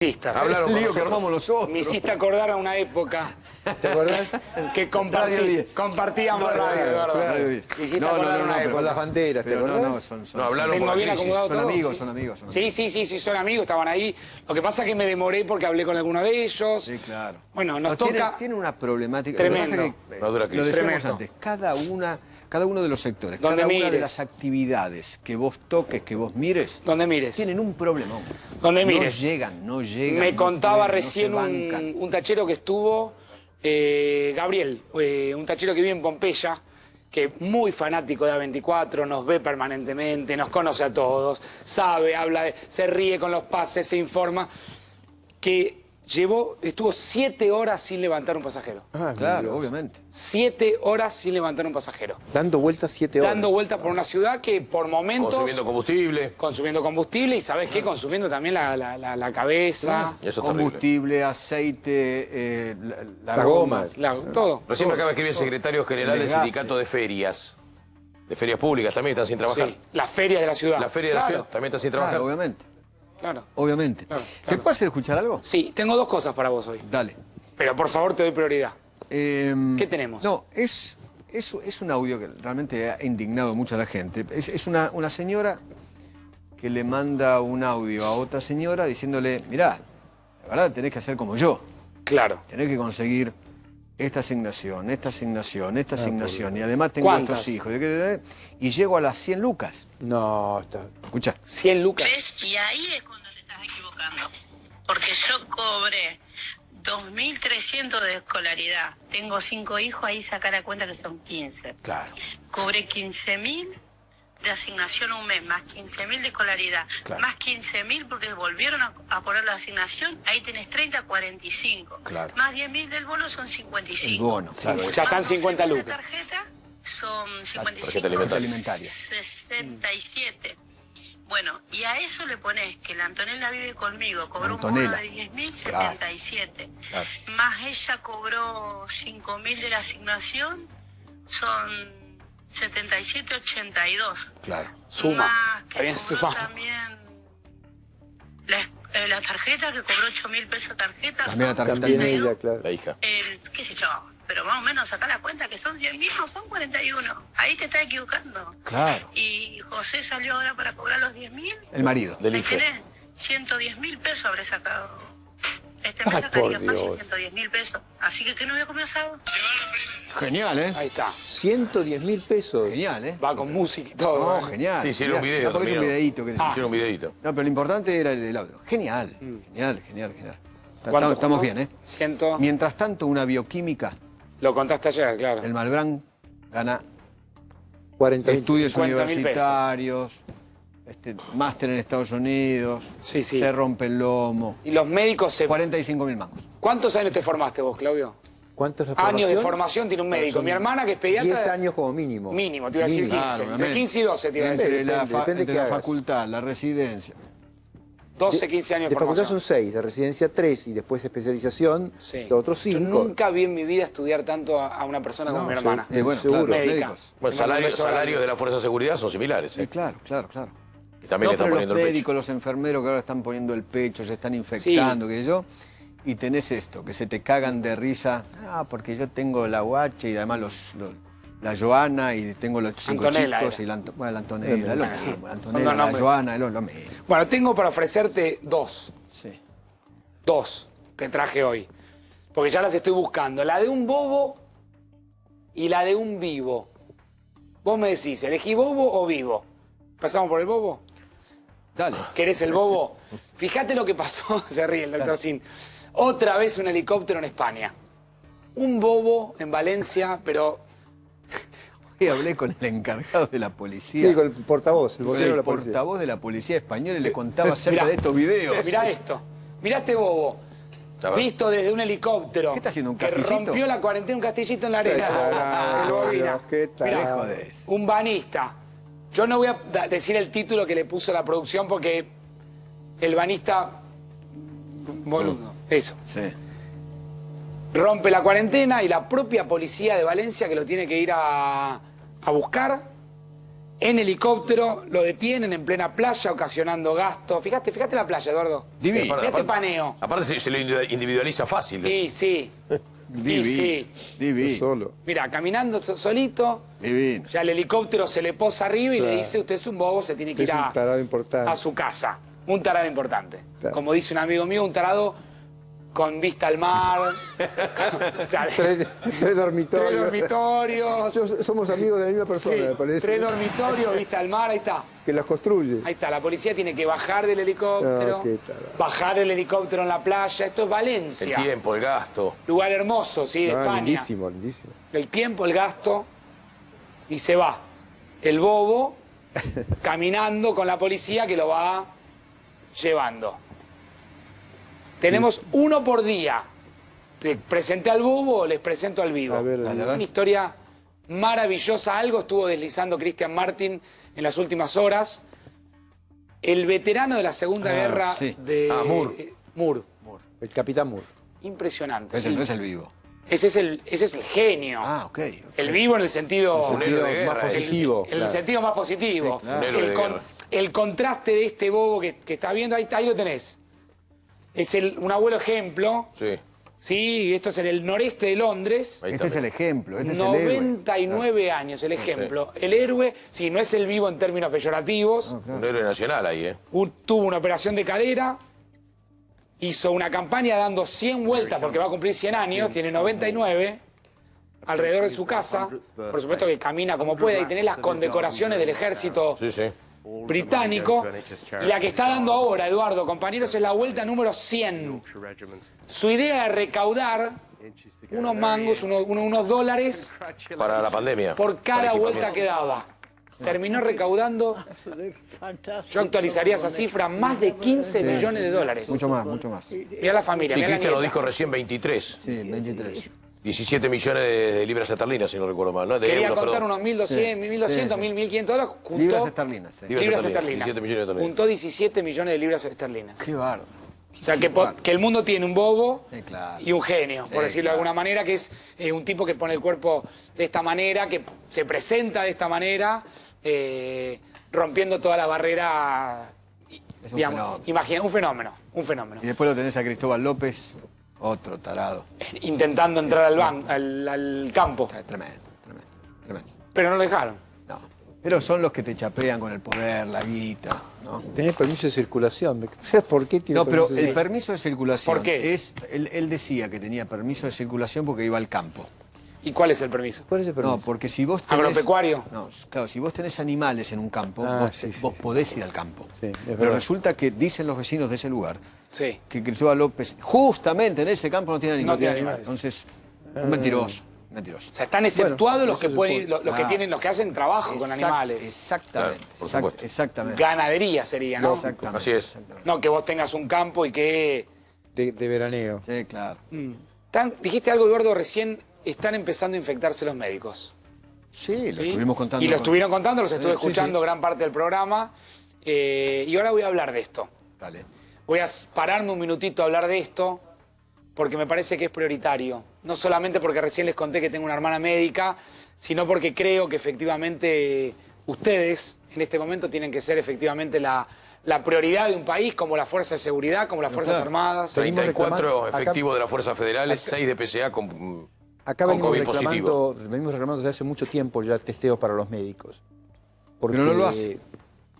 Hablaron El con lío que nosotros. armamos nosotros. Me hiciste acordar a una época ¿Te acordás? que Radio 10. compartíamos radio, Eduardo. Radio 10. Me hiciste acordar a una pero época. con las banderas, ¿te Pero acordás? No, hablaron Tengo por la bien crisis. acomodado Son todo. amigos, Sí. son amigos. Sí, son amigos, estaban ahí. Lo que pasa es que me demoré porque hablé con alguno de ellos. Sí, claro. Bueno, nos No, toca... Tiene una problemática. Tremendo. Lo que pasa es que, Una dura lo crisis. decíamos Tremendo. antes, cada uno de los sectores, Donde cada una de mires. las actividades que vos toques, que vos mires, Donde mires. tienen un problemón. Donde mires. No llegan. Me no contaba pueden, recién no se bancan. un tachero que estuvo, Gabriel, un tachero que vive en Pompeya, que es muy fanático de A24, nos ve permanentemente, nos conoce a todos, sabe, habla, se ríe con los pases, se informa, que estuvo 7 horas sin levantar un pasajero. Claro, obviamente. 7 horas sin levantar un pasajero. Dando vueltas 7 horas. Dando vueltas por una ciudad que por momentos... Consumiendo combustible. combustible y, ¿sabes qué? Consumiendo también la cabeza, Y eso es terrible. Combustible, aceite, La goma. todo. Recién me acaba de escribir el secretario general del Desgaste. sindicato de ferias públicas, también están sin trabajar. Sí, las ferias de la ciudad. La feria de la ciudad también están sin trabajar. Claro, obviamente. Claro. Obviamente. Claro, ¿Te claro. puedo hacer escuchar algo? Sí, tengo 2 cosas para vos hoy. Dale. Pero por favor te doy prioridad. ¿Qué tenemos? No, es un audio que realmente ha indignado mucho a la gente. Es una señora que le manda un audio a otra señora diciéndole, mirá, la verdad tenés que hacer como yo. Claro. Tenés que conseguir esta asignación, esta asignación, esta asignación. Y además tengo ¿Cuántas? estos hijos. Y llego a las 100 lucas. No, está. Escucha. 100 lucas. ¿Ves? Y ahí es cuando te estás equivocando. Porque yo cobré 2.300 de escolaridad. Tengo 5 hijos, ahí saca la cuenta que son 15. Claro. Cobré 15.000 de asignación un mes, más 15.000 de escolaridad, Claro. más 15.000 porque volvieron a poner la asignación, ahí tenés 30, 45. Claro. Más 10.000 del bono son 55. El bono, claro. Ya están Más 50 12.000 de lucas. tarjeta son tarjeta 55. alimentaria. 67. Bueno, y a eso le pones que la Antonella vive conmigo, cobró un bono Antonella. de 10.000, 77. Claro. Más ella cobró 5.000 de la asignación, son 77, 82. Claro. Suma. Más Está que bien cobró sumado. también la tarjeta, que cobró 8.000 pesos tarjeta, También la son tarjeta. También 72. ella, claro. La hija. Qué sé yo, pero más o menos saca la cuenta que son 100.000, no son 41. Ahí te estás equivocando. Claro. Y José salió ahora para cobrar los 10.000. El marido. Del Ahí IFE. tenés 110.000 pesos habré sacado. Este Ay, mes sacaría por fácil Dios. 110.000 pesos. Así que, ¿qué no voy a comer asado? Genial, ¿eh? Ahí está. 110.000 pesos. Genial, ¿eh? Va con música y todo. No, ¿eh? genial. Sí, hicieron un Genial. video No, porque es un también, ¿no? videíto. Que Hicieron un videito. No, pero lo importante era el audio. Genial, genial. ¿Cuánto Estamos costó? bien, ¿eh? 100. Mientras tanto, una bioquímica, Lo contaste ayer, claro. el Malbrán gana 40.000. estudios 50.000 pesos. universitarios, máster en Estados Unidos, Sí, sí. se rompe el lomo, Y los médicos 45.000 mangos. ¿Cuántos años te formaste vos, Claudio? ¿Cuánto es la formación? Años de formación tiene un médico. Son Mi hermana, que es pediatra... 10 años como mínimo. Mínimo, te iba a decir 15. Mínimo. Claro, Entre obviamente. 15 y 12 te iba a decir. Entre depende entre qué la hagas. facultad, la residencia. 12, 15 años De de facultad formación. son 6, de residencia 3 y después especialización, Sí. los otros Yo 5. nunca vi en mi vida estudiar tanto a una persona como mi hermana. Bueno, Seguro. claro, los Médica. médicos. Bueno, Le mando un beso salarios grande. de la Fuerza de Seguridad son similares. Claro. Y también le están No, pero poniendo los el pecho. médicos, los enfermeros que ahora están poniendo el pecho, se están infectando, que yo, y tenés esto, que se te cagan de risa, porque yo tengo la UH y además la Joana y tengo los 5 Antonella chicos era. y la Antonella, es lo mismo, la Antonella, Son dos la nombres. Joana, es lo mismo. Bueno, tengo para ofrecerte 2. Sí. 2 te traje hoy. Porque ya las estoy buscando. La de un bobo y la de un vivo. Vos me decís, ¿elegí bobo o vivo? ¿Pasamos por el bobo? Dale. ¿Querés el bobo? Fíjate lo que pasó. Se ríe el doctor Sin. Otra vez un helicóptero en España. Un bobo en Valencia, pero... Hoy hablé con el encargado de la policía. Sí, con el portavoz, el con vocero el de la policía. portavoz de la policía española y le contaba acerca Mirá. de estos videos. Mirá esto. Mirá este bobo. A ver. Visto desde un helicóptero. ¿Qué está haciendo, un que castillito? rompió la cuarentena, un castillito en la arena. El bobina. ¿Qué tal? Mirá, ¿Qué jodés? un banista. Yo no voy a decir el título que le puso la producción porque el banista... Boludo. Eso. Sí. Rompe la cuarentena y la propia policía de Valencia, que lo tiene que ir a buscar, en helicóptero, lo detienen en plena playa, ocasionando gasto. Fíjate la playa, Eduardo. Divino. Mirá este paneo. Aparte se lo individualiza fácil. Sí, sí. Divino. sí. Divino. Solo. Mira, caminando solito, Divino. ya el helicóptero se le posa arriba y le dice, usted es un bobo, se tiene que ir Es un tarado importante. a su casa. Un tarado importante. Claro. Como dice un amigo mío, un tarado con vista al mar. O sea, Tres dormitorios. 3 dormitorios. Somos amigos de la misma persona, Sí, me parece. 3 dormitorios, vista al mar, ahí está. Que las construye. Ahí está, la policía tiene que bajar del helicóptero, Ah, qué tarado. bajar el helicóptero en la playa. Esto es El Valencia. tiempo, el gasto. Lugar hermoso, sí, de Ah, España. lindísimo, lindísimo. El tiempo, el gasto, y se va. El bobo caminando con la policía que lo va llevando. Tenemos uno por día. Te presenté al bobo o les presento al vivo. A ver, Dale, a Es ver. una historia maravillosa. Algo estuvo deslizando Cristian Martin en las últimas horas. El veterano de la Segunda Guerra sí. de Moore. Moore. el Capitán Moore. Impresionante. Ese no es el vivo. Ese es el genio. Ah, ok. El vivo en el sentido... Un héroe de guerra, más el- positivo. En el claro. sentido más positivo. Sí, claro. Un héroe de guerra. El contraste de este bobo que está viendo, ahí lo tenés. Es un abuelo ejemplo. Sí. Sí, esto es en el noreste de Londres. Ahí Este está. es el ejemplo, este es el héroe. 99 años, el ejemplo. El héroe, sí, no es el vivo en términos peyorativos. Un héroe nacional ahí, ¿eh? Tuvo una operación de cadera. Hizo una campaña dando 100 vueltas porque va a cumplir 100 años. Tiene 99. Alrededor de su casa. Por supuesto que camina como pueda y tenés las condecoraciones del ejército Sí, sí. británico. Y la que está dando ahora, Eduardo, compañeros, es la vuelta número 100. Su idea era recaudar unos mangos, unos dólares Para la pandemia. por cada vuelta que daba. Terminó recaudando, yo actualizaría esa cifra, más de 15 millones de dólares. Mucho más, mucho más. Mirá la familia, Sí, mirá la Cristian lo nieta. dijo recién 23. Sí, 23. 17 millones de libras esterlinas, si no recuerdo mal. ¿No? De Quería euros, contar perdón. unos 1.200, 1.200, Sí, sí. 1.500 dólares. Juntó Libras esterlinas. Sí. Libras libras esterlinas, esterlinas. 17 millones de dólares. Juntó 17 millones de libras esterlinas. Qué bárbaro. O sea, que el mundo tiene un bobo Sí, claro. y un genio, por Sí, decirlo de claro. alguna manera, que es un tipo que pone el cuerpo de esta manera, que se presenta de esta manera, rompiendo toda la barrera. Es un fenómeno. Imagina, un fenómeno. Y después lo tenés a Cristóbal López, otro tarado. Intentando entrar al campo, Tremendo, tremendo, tremendo. pero no lo dejaron. No. Pero son los que te chapean con el poder, la guita, ¿no? Tenés permiso de circulación. ¿Sabes por qué tiene No, pero permiso de el permiso de circulación ¿Por qué? es. Él decía que tenía permiso de circulación porque iba al campo. ¿Y cuál es el permiso? ¿Cuál es el permiso? No, porque si vos tenés. ¿Agropecuario? No, claro, si vos tenés animales en un campo, Ah, vos, sí, sí, vos sí. podés ir al campo. Sí, es Pero verdad. resulta que dicen los vecinos de ese lugar Sí. que Cristóbal López, justamente en ese campo, no tiene No animales. tiene animales. Entonces, un mentiroso. Mentiroso. O sea, están exceptuados Bueno, los que eso pueden se ir, los que tienen, los que hacen trabajo con animales. Exactamente. Claro, por exact- supuesto. exactamente. Ganadería sería, ¿no? Exactamente. Así es. Exactamente. No que vos tengas un campo y que... de veraneo. Sí, claro. Dijiste algo, Eduardo, recién están empezando a infectarse los médicos. Sí, lo ¿sí? estuvimos contando. Y lo con- estuvieron contando, los estuve Sí, escuchando gran parte del programa. Y ahora voy a hablar de esto. Dale. Voy a pararme un minutito a hablar de esto porque me parece que es prioritario. No solamente porque recién les conté que tengo una hermana médica, sino porque creo que efectivamente ustedes en este momento tienen que ser efectivamente la prioridad de un país, como la Fuerza de Seguridad, como las Fuerzas claro. Armadas. Seguimos 34 reclamando- acá- efectivos de las fuerzas federales, 6 de PCA con Acá con venimos COVID positivo. reclamando desde hace mucho tiempo ya testeos para los médicos. Porque, Pero no lo hace.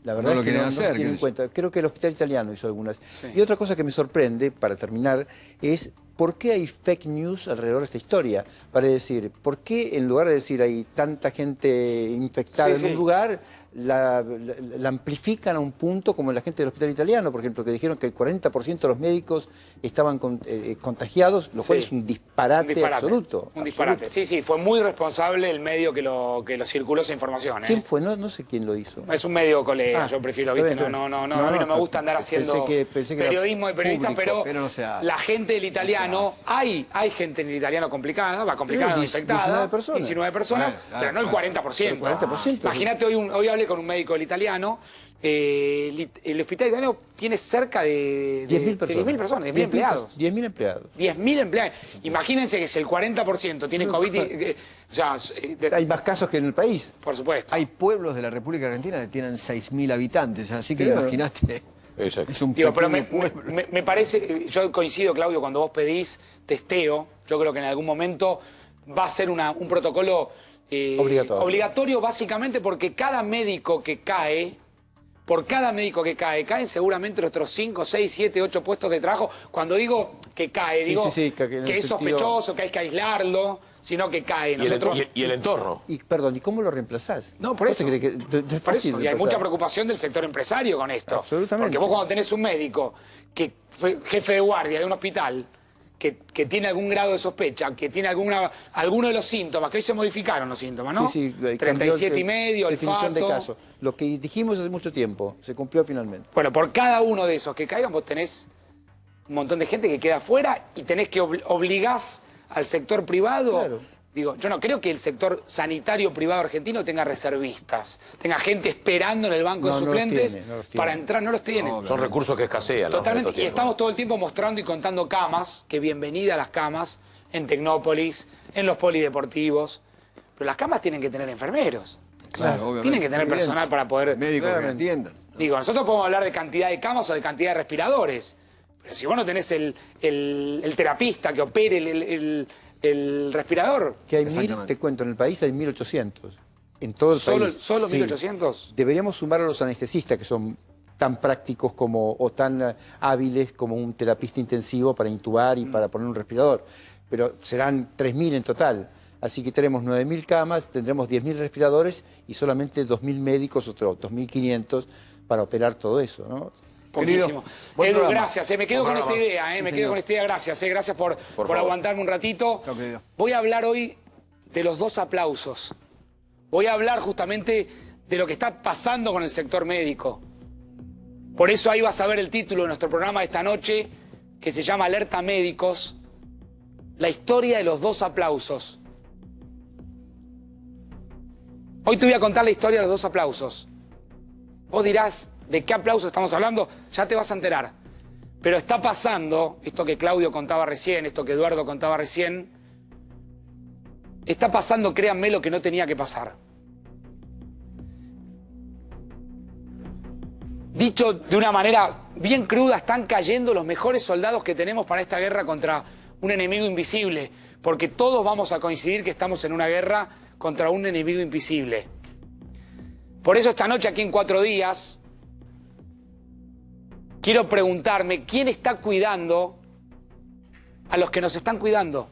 La verdad No lo es que quieren no hacer, tienen en que- cuenta. Creo que el Hospital Italiano hizo algunas. Sí. Y otra cosa que me sorprende, para terminar, es por qué hay fake news alrededor de esta historia. Para decir, ¿por qué en lugar de decir hay tanta gente infectada Sí, en un sí. lugar, la amplifican a un punto como la gente del Hospital Italiano, por ejemplo, que dijeron que el 40% de los médicos estaban contagiados, lo cual Sí. es un disparate, absoluto. Un disparate. absoluto. Sí, sí, fue muy responsable el medio que lo circuló esa información. ¿Quién fue? No sé quién lo hizo. Es un medio colega, Ah, yo prefiero, está ¿viste? bien, No, está bien. a mí no me gusta andar Pensé haciendo que era periodismo de periodista, público, pero no se hace. la gente del italiano, hay gente en el italiano complicada, va complicada, no 19 infectada, personas. 19 personas, Bueno, pero no el 40%. el 40%. Imagínate, hoy hablé con un médico del italiano el hospital italiano tiene cerca de 10.000 personas. 10.000 personas, 10.000 empleados. 10.000 empleados. 10.000 empleados. Imagínense que si el 40% tiene COVID, o sea, Hay más casos que en el país. por supuesto. Hay pueblos de la República Argentina que tienen 6.000 habitantes, así que Claro. imagínate. Exacto. Es un Digo, pero pequeño pueblo. me parece, yo coincido, Claudio, cuando vos pedís testeo, yo creo que en algún momento va a ser un protocolo obligatorio básicamente porque cada médico que cae, caen seguramente nuestros 5, 6, 7, 8 puestos de trabajo. Cuando digo que cae, Sí, digo sí, que en el que es sentido- sospechoso, que hay que aislarlo, sino que cae. Y el entorno. Perdón, ¿y cómo lo reemplazás? No, por ¿Vos te eso. crees que es Por fácil eso, y hay reemplazar? mucha preocupación del sector empresario con esto. Absolutamente. Porque vos cuando tenés un médico que fue jefe de guardia de un hospital, que tiene algún grado de sospecha, que tiene alguno de los síntomas, que hoy se modificaron los síntomas, ¿no? Sí, sí, 37,5, definición de olfato. caso. Lo que dijimos hace mucho tiempo, se cumplió finalmente. Bueno, por cada uno de esos que caigan, vos tenés un montón de gente que queda afuera y tenés que obligás al sector privado. Claro. Digo, yo no creo que el sector sanitario privado argentino tenga reservistas, tenga gente esperando en el banco de No, no los suplentes tiene, no los para tiene. entrar, no los tiene. Son recursos que escasean. ¿no? En Totalmente. estos Y tiempos. estamos todo el tiempo mostrando y contando camas, que bienvenida a las camas, en Tecnópolis, en los polideportivos. Pero las camas tienen que tener enfermeros. Claro, obviamente. Tienen que tener Evidente. personal para poder... Médicos que Claramente. atiendan. Digo, nosotros podemos hablar de cantidad de camas o de cantidad de respiradores, pero si vos no tenés el terapista que opere el respirador, Que hay 1.000, Exactamente. te cuento, en el país hay 1.800. En todo el país. solo Sí. 1.800. Deberíamos sumar a los anestesistas que son tan prácticos como, o tan hábiles como un terapista intensivo para intubar y para poner un respirador. Pero serán 3.000 en total. Así que tenemos 9.000 camas, tendremos 10.000 respiradores y solamente 2.000 médicos, otros 2.500 para operar todo eso, ¿no? Poquísimo. buen Edu, programa. gracias. Me quedo Buen con esta programa. idea, me Sí, quedo señor. con esta idea. Gracias, gracias por favor. aguantarme un ratito. Chao, querido. Voy a hablar hoy de los 2 aplausos. Voy a hablar justamente de lo que está pasando con el sector médico. Por eso ahí vas a ver el título de nuestro programa de esta noche, que se llama Alerta Médicos, la historia de los 2 aplausos. Hoy te voy a contar la historia de los 2 aplausos. Vos dirás, ¿de qué aplauso estamos hablando? Ya te vas a enterar. Pero está pasando, esto que Claudio contaba recién, esto que Eduardo contaba recién, está pasando, créanme, lo que no tenía que pasar. Dicho de una manera bien cruda, están cayendo los mejores soldados que tenemos para esta guerra contra un enemigo invisible, porque todos vamos a coincidir que estamos en una guerra contra un enemigo invisible. Por eso esta noche aquí en 4 días quiero preguntarme quién está cuidando a los que nos están cuidando.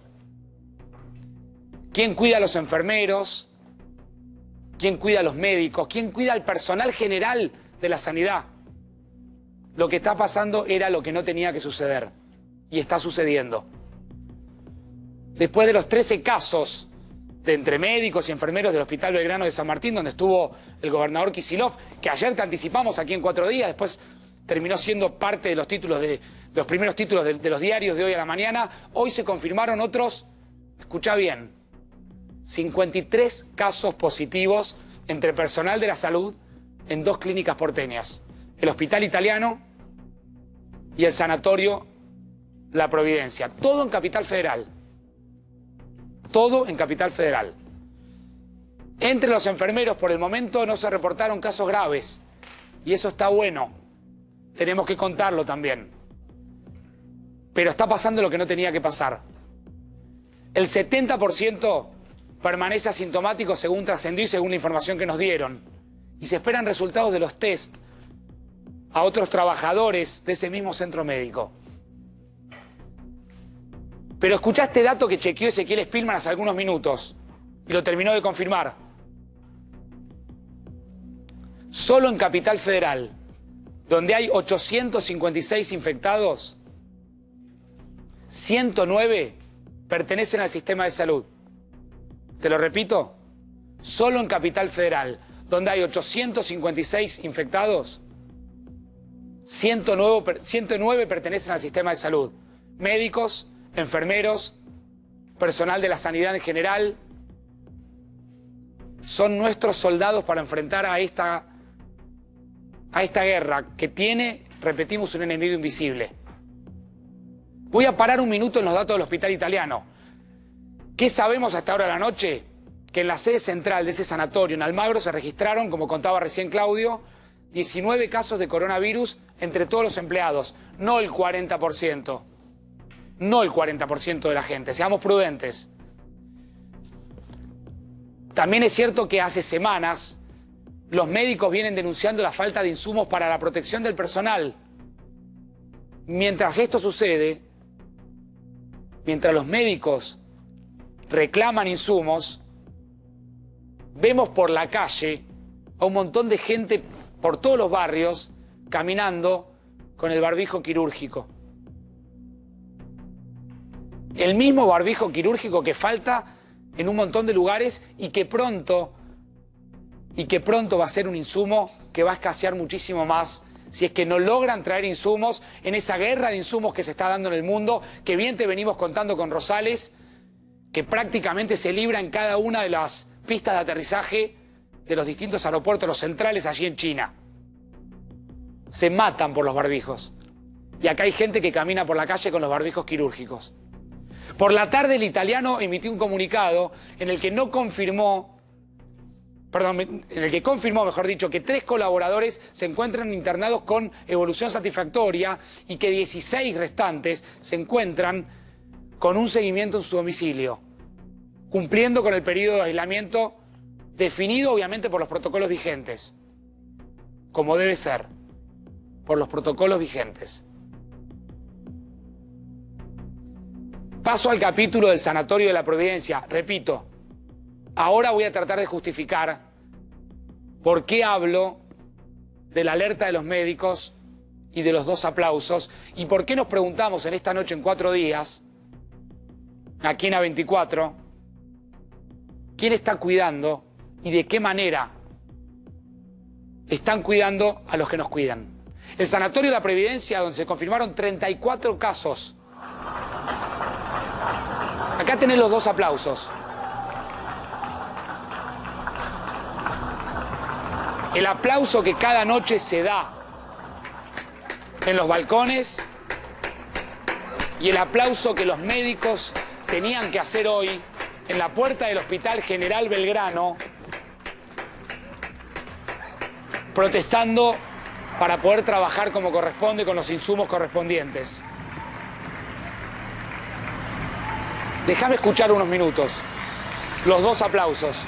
¿Quién cuida a los enfermeros? ¿Quién cuida a los médicos? ¿Quién cuida al personal general de la sanidad? Lo que está pasando era lo que no tenía que suceder y está sucediendo. Después de los 13 casos de entre médicos y enfermeros del Hospital Belgrano de San Martín, donde estuvo el gobernador Kicillof, que ayer te anticipamos aquí en 4 días, después terminó siendo parte de los títulos de los primeros títulos de los diarios de hoy a la mañana. Hoy se confirmaron otros, escucha bien, 53 casos positivos entre personal de la salud en 2 clínicas porteñas, el Hospital Italiano y el Sanatorio La Providencia, todo en Capital Federal. Todo en Capital Federal. Entre los enfermeros por el momento no se reportaron casos graves y eso está bueno. Tenemos que contarlo también. Pero está pasando lo que no tenía que pasar. El 70% permanece asintomático según trascendió y según la información que nos dieron. Y se esperan resultados de los test a otros trabajadores de ese mismo centro médico. Pero escuchá este dato que chequeó Ezequiel Spillman hace algunos minutos y lo terminó de confirmar. Solo en Capital Federal, donde hay 856 infectados, 109 pertenecen al sistema de salud. Te lo repito, solo en Capital Federal, donde hay 856 infectados, 109 pertenecen al sistema de salud. Médicos, enfermeros, personal de la sanidad en general, son nuestros soldados para enfrentar a esta a esta guerra que tiene, repetimos, un enemigo invisible. Voy a parar un minuto en los datos del hospital italiano. ¿Qué sabemos hasta ahora de la noche? Que en la sede central de ese sanatorio en Almagro se registraron, como contaba recién Claudio, 19 casos de coronavirus entre todos los empleados, no el 40%. No el 40% de la gente, seamos prudentes. También es cierto que hace semanas los médicos vienen denunciando la falta de insumos para la protección del personal. Mientras esto sucede, mientras los médicos reclaman insumos, vemos por la calle a un montón de gente por todos los barrios caminando con el barbijo quirúrgico. El mismo barbijo quirúrgico que falta en un montón de lugares y que pronto va a ser un insumo que va a escasear muchísimo más si es que no logran traer insumos en esa guerra de insumos que se está dando en el mundo, que bien te venimos contando con Rosales, que prácticamente se libra en cada una de las pistas de aterrizaje de los distintos aeropuertos, los centrales allí en China. Se matan por los barbijos. Y acá hay gente que camina por la calle con los barbijos quirúrgicos. Por la tarde el italiano emitió un comunicado en el que confirmó, mejor dicho, que 3 colaboradores se encuentran internados con evolución satisfactoria y que 16 restantes se encuentran con un seguimiento en su domicilio, cumpliendo con el periodo de aislamiento definido obviamente por los protocolos vigentes, como debe ser, por los protocolos vigentes. Paso al capítulo del Sanatorio de la Providencia. Repito, ahora voy a tratar de justificar por qué hablo de la alerta de los médicos y de los 2 aplausos y por qué nos preguntamos en esta noche en 4 días, aquí en A24, quién está cuidando y de qué manera están cuidando a los que nos cuidan. El Sanatorio de la Providencia, donde se confirmaron 34 casos. Acá tenés los 2 aplausos. El aplauso que cada noche se da en los balcones y el aplauso que los médicos tenían que hacer hoy en la puerta del Hospital General Belgrano, protestando para poder trabajar como corresponde con los insumos correspondientes. Déjame escuchar unos minutos. Los 2 aplausos.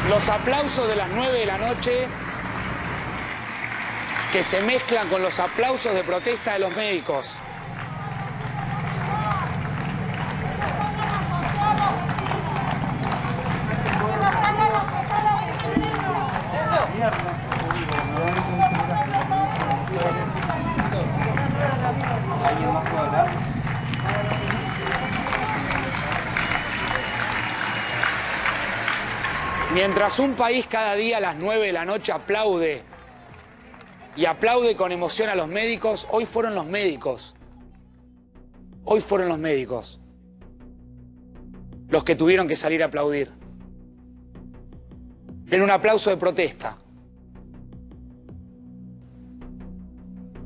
Los aplausos de las 9 de la noche que se mezclan con los aplausos de protesta de los médicos. Mientras un país cada día a las 9 de la noche aplaude y aplaude con emoción a los médicos, hoy fueron los médicos. Hoy fueron los médicos los que tuvieron que salir a aplaudir. En un aplauso de protesta.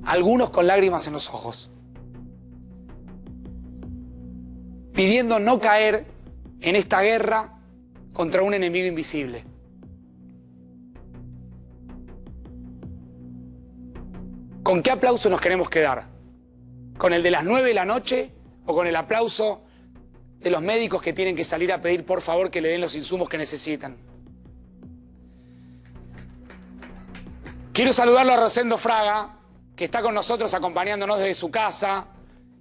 Algunos con lágrimas en los ojos. Pidiendo no caer en esta guerra contra un enemigo invisible. ¿Con qué aplauso nos queremos quedar? ¿Con el de las 9 de la noche o con el aplauso de los médicos que tienen que salir a pedir por favor que le den los insumos que necesitan? Quiero saludarlo a Rosendo Fraga, que está con nosotros acompañándonos desde su casa,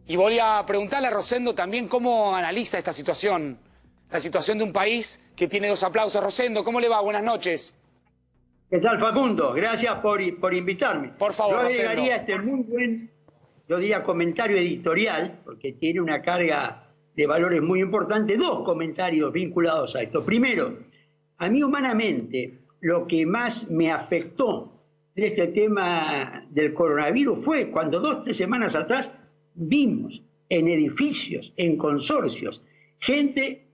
y voy a preguntarle a Rosendo también cómo analiza esta situación, la situación de un país que tiene 2 aplausos. Rosendo, ¿cómo le va? Buenas noches. ¿Qué tal, Facundo? Gracias por invitarme. Por favor, yo agregaría Rosendo. muy buen, yo diría, comentario editorial, porque tiene una carga de valores muy importantes, 2 comentarios vinculados a esto. Primero, a mí humanamente lo que más me afectó de este tema del coronavirus fue cuando 2 o 3 semanas atrás vimos en edificios, en consorcios, gente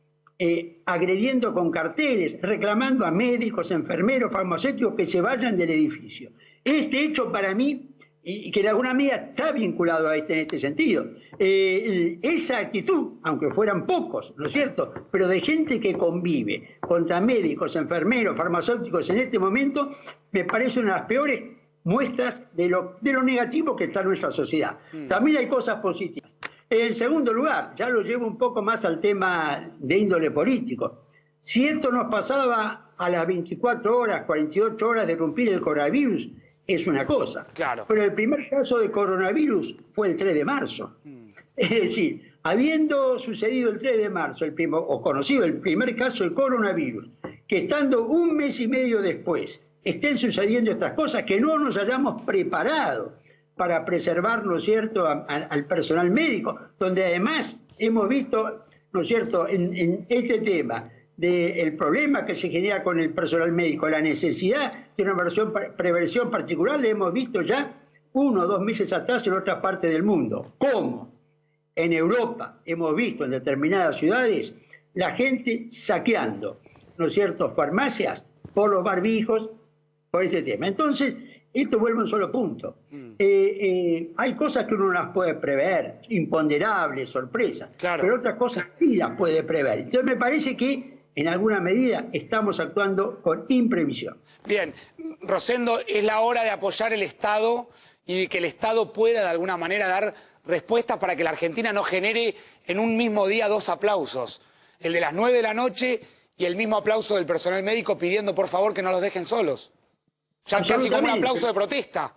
agrediendo con carteles, reclamando a médicos, enfermeros, farmacéuticos que se vayan del edificio. Este hecho para mí, y que de alguna medida está vinculado a en este sentido, esa actitud, aunque fueran pocos, ¿no es cierto?, pero de gente que convive contra médicos, enfermeros, farmacéuticos en este momento, me parece una de las peores muestras de lo negativo que está en nuestra sociedad. También hay cosas positivas. En segundo lugar, ya lo llevo un poco más al tema de índole político. Si esto nos pasaba a las 24 horas, 48 horas de romper el coronavirus, es una cosa. Claro. Pero el primer caso de coronavirus fue el 3 de marzo. Es decir, habiendo sucedido el 3 de marzo, o conocido el primer caso de coronavirus, que estando un mes y medio después estén sucediendo estas cosas, que no nos hayamos preparado para preservar, ¿no es cierto?, al personal médico, donde además hemos visto, ¿no es cierto?, en este tema del problema que se genera con el personal médico, la necesidad de una prevención particular, le hemos visto ya 1 o 2 meses atrás en otras partes del mundo. ¿Cómo? En Europa hemos visto en determinadas ciudades la gente saqueando, ¿no es cierto?, farmacias por los barbijos, por este tema. Entonces, esto vuelve a un solo punto. Hay cosas que uno no las puede prever, imponderables, sorpresas, claro, pero otras cosas sí las puede prever. Entonces me parece que en alguna medida estamos actuando con imprevisión. Bien, Rosendo, es la hora de apoyar el Estado y de que el Estado pueda de alguna manera dar respuestas para que la Argentina no genere en un mismo día 2 aplausos. El de las 9 de la noche y el mismo aplauso del personal médico pidiendo por favor que no los dejen solos. Ya casi como un aplauso de protesta.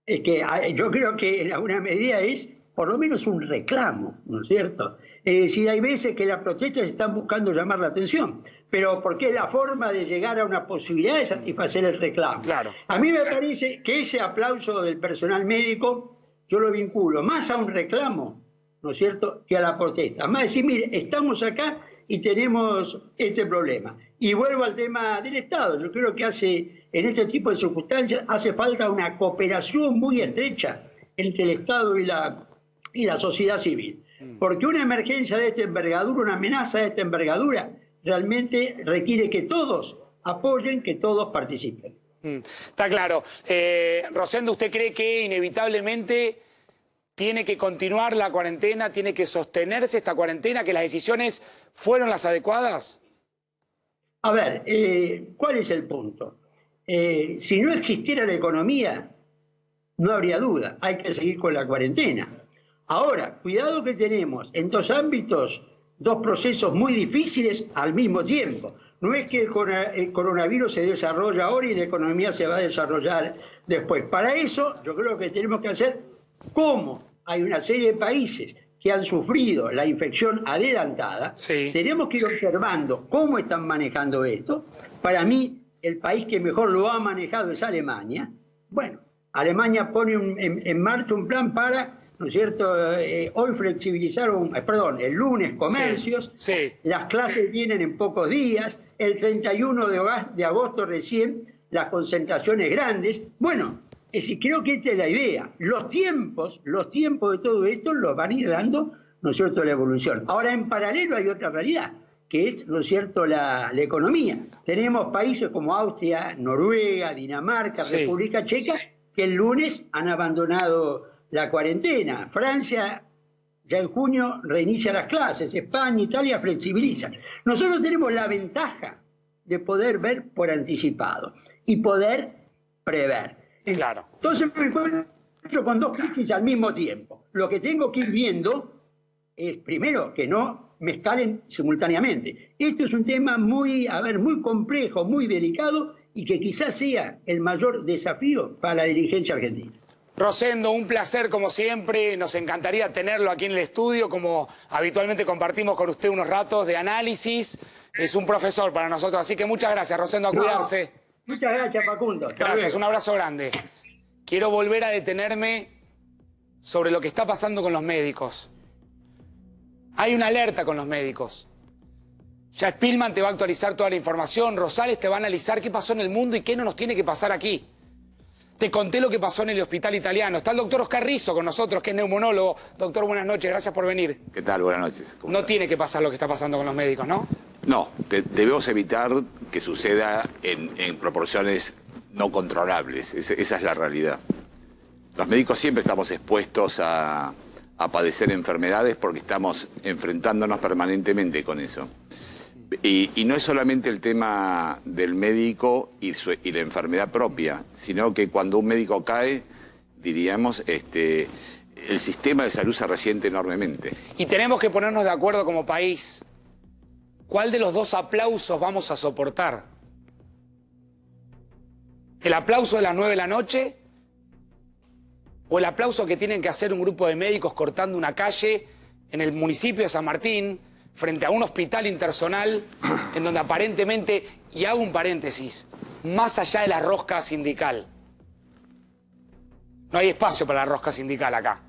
Es que yo creo que en alguna medida es por lo menos un reclamo, ¿no es cierto? Si hay veces que las protestas están buscando llamar la atención, pero porque es la forma de llegar a una posibilidad de satisfacer el reclamo. Claro. A mí me parece que ese aplauso del personal médico yo lo vinculo más a un reclamo, ¿no es cierto?, que a la protesta. Más decir, mire, estamos acá y tenemos este problema. Y vuelvo al tema del Estado. Yo creo que en este tipo de circunstancias hace falta una cooperación muy estrecha entre el Estado y la sociedad civil. Porque una emergencia de esta envergadura, una amenaza de esta envergadura, realmente requiere que todos apoyen, que todos participen. Está claro. Rosendo, ¿usted cree que inevitablemente tiene que continuar la cuarentena, tiene que sostenerse esta cuarentena, que las decisiones fueron las adecuadas? A ver, ¿cuál es el punto? Si no existiera la economía, no habría duda, hay que seguir con la cuarentena. Ahora, cuidado que tenemos en 2 ámbitos 2 procesos muy difíciles al mismo tiempo. No es que el coronavirus se desarrolla ahora y la economía se va a desarrollar después. Para eso, yo creo que tenemos que hacer como hay una serie de países que han sufrido la infección adelantada, sí, tenemos que ir observando cómo están manejando esto. Para mí, el país que mejor lo ha manejado es Alemania. Bueno, Alemania pone en marcha un plan para, ¿no es cierto?, hoy flexibilizaron, el lunes comercios, sí, sí, las clases vienen en pocos días, el 31 de agosto recién las concentraciones grandes. Bueno, es decir, creo que esta es la idea. Los tiempos de todo esto los van a ir dando, ¿no es cierto?, la evolución. Ahora, en paralelo hay otra realidad, que es, ¿no es cierto?, la economía. Tenemos países como Austria, Noruega, Dinamarca, sí, República Checa, que el lunes han abandonado la cuarentena. Francia ya en junio reinicia las clases. España, Italia flexibilizan. Nosotros tenemos la ventaja de poder ver por anticipado y poder prever. Claro. Entonces me encuentro con 2 crisis al mismo tiempo. Lo que tengo que ir viendo es, primero, que no me escalen simultáneamente. Esto es un tema muy complejo, muy delicado y que quizás sea el mayor desafío para la dirigencia argentina. Rosendo, un placer como siempre, nos encantaría tenerlo aquí en el estudio, como habitualmente compartimos con usted unos ratos de análisis, es un profesor para nosotros, así que muchas gracias, Rosendo, a cuidarse. Muchas gracias, Facundo. Gracias, un abrazo grande. Quiero volver a detenerme sobre lo que está pasando con los médicos. Hay una alerta con los médicos. Ya Spillman te va a actualizar toda la información, Rosales te va a analizar qué pasó en el mundo y qué no nos tiene que pasar aquí. Te conté lo que pasó en el hospital italiano. Está el doctor Oscar Rizzo con nosotros, que es neumonólogo. Doctor, buenas noches, gracias por venir. ¿Qué tal? Buenas noches. No tiene que pasar lo que está pasando con los médicos, ¿no? No, debemos evitar que suceda en proporciones no controlables. Esa es la realidad. Los médicos siempre estamos expuestos a padecer enfermedades porque estamos enfrentándonos permanentemente con eso. Y no es solamente el tema del médico y la enfermedad propia, sino que cuando un médico cae, diríamos, el sistema de salud se resiente enormemente. Y tenemos que ponernos de acuerdo como país. ¿Cuál de los dos aplausos vamos a soportar? ¿El aplauso de las 9 de la noche? ¿O el aplauso que tienen que hacer un grupo de médicos cortando una calle en el municipio de San Martín, frente a un hospital intersonal, en donde aparentemente, y hago un paréntesis, más allá de la rosca sindical, no hay espacio para la rosca sindical acá?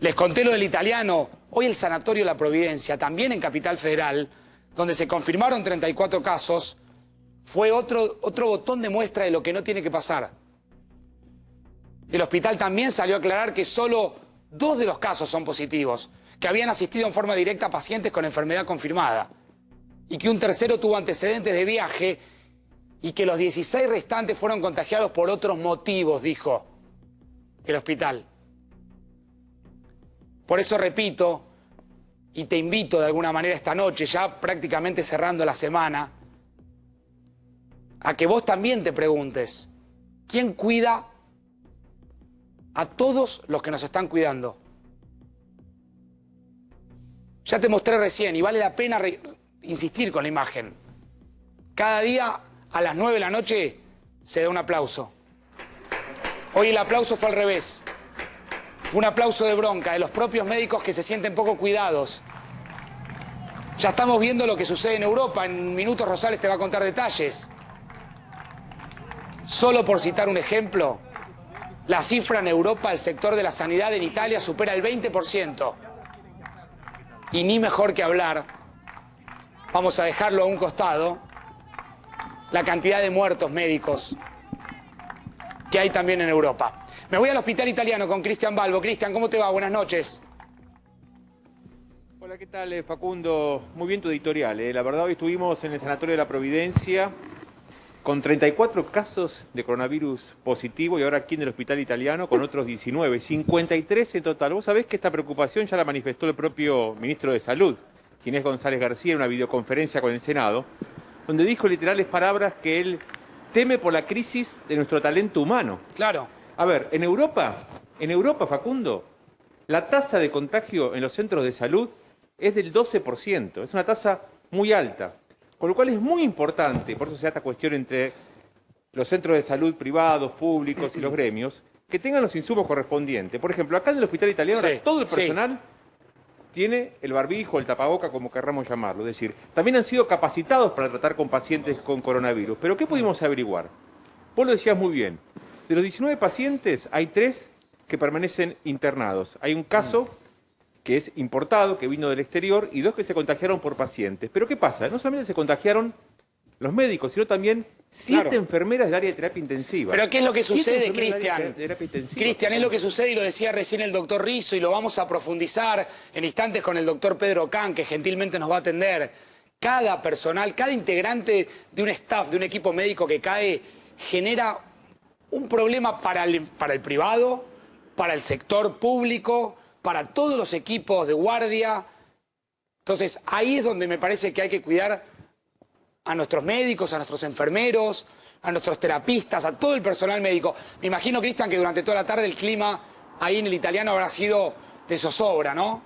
Les conté lo del italiano, hoy el Sanatorio La Providencia, también en Capital Federal, donde se confirmaron 34 casos, fue otro botón de muestra de lo que no tiene que pasar. El hospital también salió a aclarar que solo 2 de los casos son positivos, que habían asistido en forma directa a pacientes con enfermedad confirmada, y que un tercero tuvo antecedentes de viaje, y que los 16 restantes fueron contagiados por otros motivos, dijo el hospital. Por eso repito, y te invito de alguna manera esta noche, ya prácticamente cerrando la semana, a que vos también te preguntes, ¿quién cuida a todos los que nos están cuidando? Ya te mostré recién, y vale la pena insistir con la imagen. Cada día a las 9 de la noche se da un aplauso. Hoy el aplauso fue al revés. Fue un aplauso de bronca de los propios médicos que se sienten poco cuidados. Ya estamos viendo lo que sucede en Europa. En minutos Rosales te va a contar detalles. Solo por citar un ejemplo, la cifra en Europa del sector de la sanidad en Italia supera el 20%. Y ni mejor que hablar, vamos a dejarlo a un costado, la cantidad de muertos médicos que hay también en Europa. Me voy al hospital italiano con Cristian Balbo. Cristian, ¿cómo te va? Buenas noches. Hola, ¿qué tal, Facundo? Muy bien tu editorial. La verdad, hoy estuvimos en el Sanatorio de la Providencia con 34 casos de coronavirus positivo y ahora aquí en el hospital italiano con otros 19, 53 en total. Vos sabés que esta preocupación ya la manifestó el propio ministro de Salud, Ginés González García, en una videoconferencia con el Senado, donde dijo literales palabras que él teme por la crisis de nuestro talento humano. Claro. A ver, en Europa, Facundo, la tasa de contagio en los centros de salud es del 12%, es una tasa muy alta. Con lo cual es muy importante, por eso se da esta cuestión entre los centros de salud privados, públicos y los gremios, que tengan los insumos correspondientes. Por ejemplo, acá en el hospital italiano Sí, todo el personal tiene el barbijo, el tapaboca, como querramos llamarlo. Es decir, también han sido capacitados para tratar con pacientes con coronavirus. Pero ¿qué pudimos averiguar? Vos lo decías muy bien. De los 19 pacientes, hay 3 que permanecen internados. Hay un caso que es importado, que vino del exterior, y 2 que se contagiaron por pacientes. Pero ¿qué pasa? No solamente se contagiaron los médicos, sino también 7 enfermeras del área de terapia intensiva. Pero ¿qué es lo que 7 sucede, enfermeras del área Cristian? de terapia intensiva. Cristian, es lo que sucede, y lo decía recién el doctor Rizzo, y lo vamos a profundizar en instantes con el doctor Pedro Can, que gentilmente nos va a atender. Cada personal, cada integrante de un staff, de un equipo médico que cae, genera un problema para el privado, para el sector público, para todos los equipos de guardia. Entonces, ahí es donde me parece que hay que cuidar a nuestros médicos, a nuestros enfermeros, a nuestros terapistas, a todo el personal médico. Me imagino, Cristian, que durante toda la tarde el clima ahí en el italiano habrá sido de zozobra, ¿no?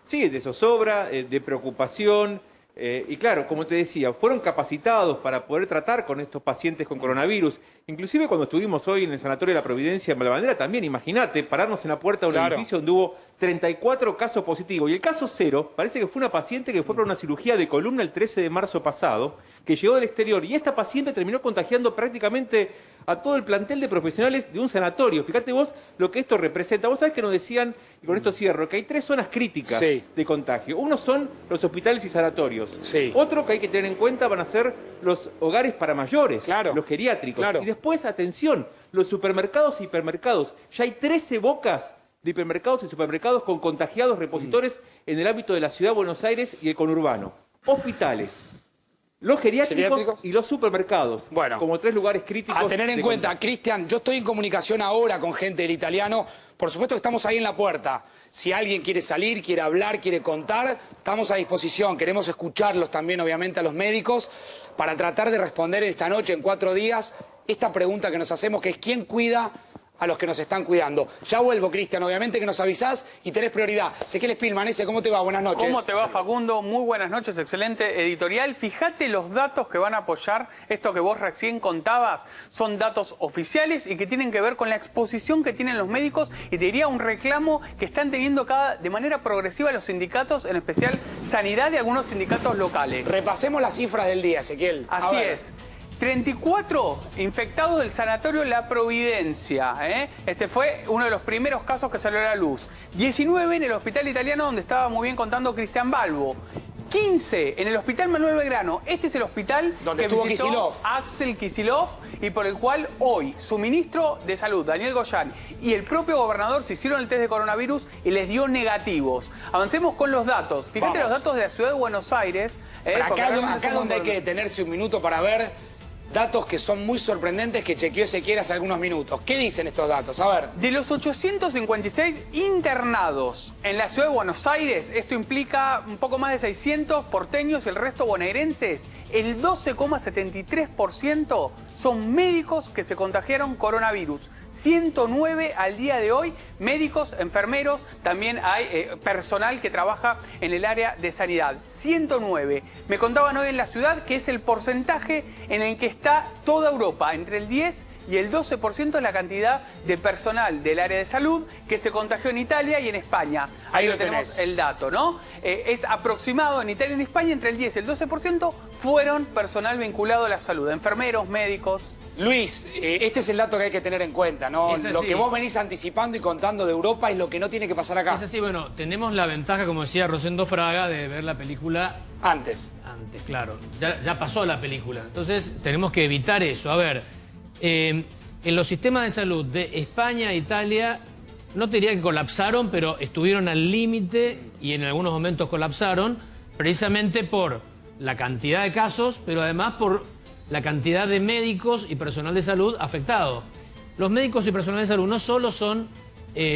Sí, de zozobra, de preocupación. Y claro, como te decía, fueron capacitados para poder tratar con estos pacientes con coronavirus. Inclusive cuando estuvimos hoy en el Sanatorio de la Providencia en Balvanera también, imagínate, pararnos en la puerta de un edificio donde hubo 34 casos positivos. Y el caso 0 parece que fue una paciente que fue para una cirugía de columna el 13 de marzo pasado, que llegó del exterior. Y esta paciente terminó contagiando prácticamente a todo el plantel de profesionales de un sanatorio. Fíjate vos lo que esto representa. Vos sabés que nos decían, y con esto cierro, que hay 3 zonas críticas de contagio. Uno son los hospitales y sanatorios. Otro que hay que tener en cuenta van a ser los hogares para mayores, los geriátricos. Y después, atención, los supermercados e hipermercados. Ya hay 13 bocas de hipermercados y supermercados con contagiados repositores en el ámbito de la Ciudad de Buenos Aires y el conurbano. Hospitales, los geriátricos y los supermercados, como 3 lugares críticos. A tener en cuenta, Cristian, yo estoy en comunicación ahora con gente del Italiano. Por supuesto que estamos ahí en la puerta. Si alguien quiere salir, quiere hablar, quiere contar, estamos a disposición. Queremos escucharlos también, obviamente, a los médicos, para tratar de responder esta noche, en 4 días, esta pregunta que nos hacemos, que es ¿quién cuida a los que nos están cuidando? Ya vuelvo, Cristian, obviamente que nos avisás y tenés prioridad. Ezequiel Spilman, ¿cómo te va? Buenas noches. ¿Cómo te va, Facundo? Muy buenas noches, excelente editorial. Fíjate los datos que van a apoyar esto que vos recién contabas. Son datos oficiales y que tienen que ver con la exposición que tienen los médicos y te diría un reclamo que están teniendo de manera progresiva los sindicatos, en especial Sanidad y algunos sindicatos locales. Repasemos las cifras del día, Ezequiel. Así es. 34 infectados del sanatorio La Providencia. Este fue uno de los primeros casos que salió a la luz. 19 en el hospital italiano, donde estaba muy bien contando Cristian Balbo. 15 en el hospital Manuel Belgrano. Este es el hospital donde que estuvo visitó Kicillof. Axel Kicillof y por el cual hoy su ministro de Salud, Daniel Goyan, y el propio gobernador se hicieron el test de coronavirus y les dio negativos. Avancemos con los datos. Fíjate los datos de la ciudad de Buenos Aires. Acá donde hay que detenerse un minuto para ver datos que son muy sorprendentes que chequeó Ezequiel hace algunos minutos. ¿Qué dicen estos datos? A ver. De los 856 internados en la ciudad de Buenos Aires, esto implica un poco más de 600 porteños y el resto bonaerenses, el 12,73% son médicos que se contagiaron coronavirus. 109 al día de hoy, médicos, enfermeros, también hay personal que trabaja en el área de sanidad. 109. Me contaban hoy en la ciudad que es el porcentaje en el que está toda Europa, entre el 10 y el 12% es la cantidad de personal del área de salud que se contagió en Italia y en España. Ahí lo tenemos el dato, ¿no? Es aproximado en Italia y en España, entre el 10 y el 12% fueron personal vinculado a la salud, enfermeros, médicos. Luis, este es el dato que hay que tener en cuenta, ¿no? Lo que vos venís anticipando y contando de Europa es lo que no tiene que pasar acá. Es así, bueno, tenemos la ventaja, como decía Rosendo Fraga, de ver la película antes. Antes, claro. Ya pasó la película. Entonces, tenemos que evitar eso. A ver, en los sistemas de salud de España e Italia, no te diría que colapsaron, pero estuvieron al límite y en algunos momentos colapsaron, precisamente por la cantidad de casos, pero además por la cantidad de médicos y personal de salud afectado. Los médicos y personal de salud no solo son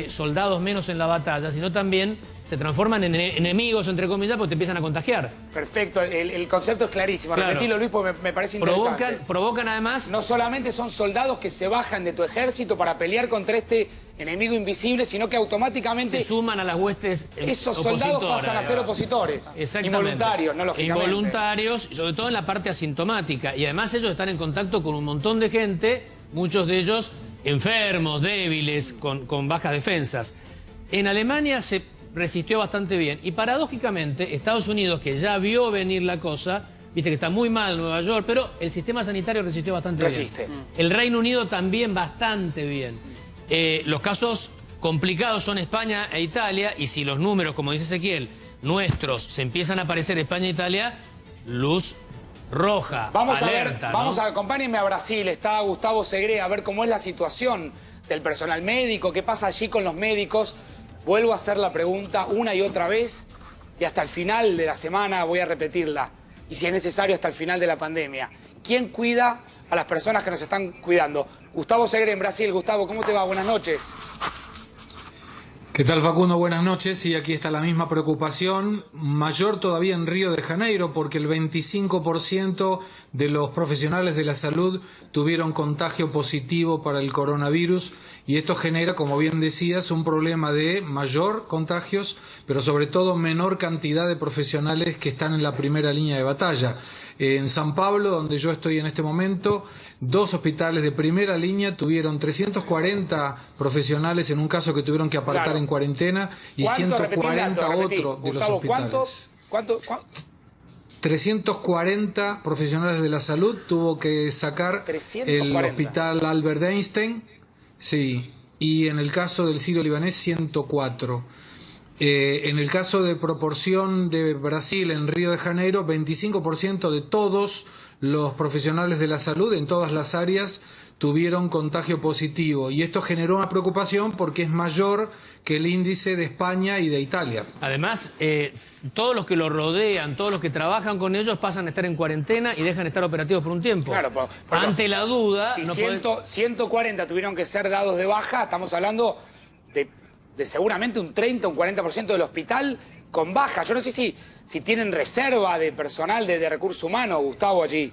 soldados menos en la batalla, sino también se transforman en enemigos, entre comillas, porque te empiezan a contagiar. Perfecto, el concepto es clarísimo. Claro. Repetilo, Luis, porque me parece interesante. Provocan además... No solamente son soldados que se bajan de tu ejército para pelear contra este enemigo invisible, sino que automáticamente... se suman a las huestes esos soldados pasan a ser opositores. Exactamente. Involuntarios, no lógicamente. Involuntarios, sobre todo en la parte asintomática. Y además ellos están en contacto con un montón de gente, muchos de ellos enfermos, débiles, con bajas defensas. En Alemania se resistió bastante bien. Y paradójicamente, Estados Unidos, que ya vio venir la cosa, viste que está muy mal Nueva York, pero el sistema sanitario resistió bastante bien. El Reino Unido también bastante bien. Los casos complicados son España e Italia, y si los números, como dice Ezequiel, nuestros se empiezan a aparecer España e Italia, luz roja, vamos alerta, a ver, vamos a acompáñenme a Brasil, está Gustavo Segre, a ver cómo es la situación del personal médico, qué pasa allí con los médicos. Vuelvo a hacer la pregunta una y otra vez y hasta el final de la semana voy a repetirla. Y si es necesario, hasta el final de la pandemia. ¿Quién cuida a las personas que nos están cuidando? Gustavo Segre en Brasil. Gustavo, ¿cómo te va? Buenas noches. ¿Qué tal, Facundo? Buenas noches. Sí, aquí está la misma preocupación, mayor todavía en Río de Janeiro, porque el 25% de los profesionales de la salud tuvieron contagio positivo para el coronavirus, y esto genera, como bien decías, un problema de mayor contagios, pero sobre todo menor cantidad de profesionales que están en la primera línea de batalla. En San Pablo, donde yo estoy en este momento, 2 hospitales de primera línea tuvieron 340 profesionales en un caso que tuvieron que apartar en cuarentena, y 140 otros de los hospitales. ¿Cuánto? 340 profesionales de la salud tuvo que sacar 340. el hospital Albert Einstein, sí, y en el caso del Sirio Libanés 104. En el caso de proporción de Brasil en Río de Janeiro, 25% de todos los profesionales de la salud en todas las áreas tuvieron contagio positivo, y esto generó una preocupación porque es mayor que el índice de España y de Italia. Además, todos los que lo rodean, todos los que trabajan con ellos pasan a estar en cuarentena y dejan de estar operativos por un tiempo. Claro, ante la duda... Si no 140 tuvieron que ser dados de baja, estamos hablando de seguramente un 30, un 40% del hospital con baja. Yo no sé si tienen reserva de personal de recursos humanos, Gustavo, allí.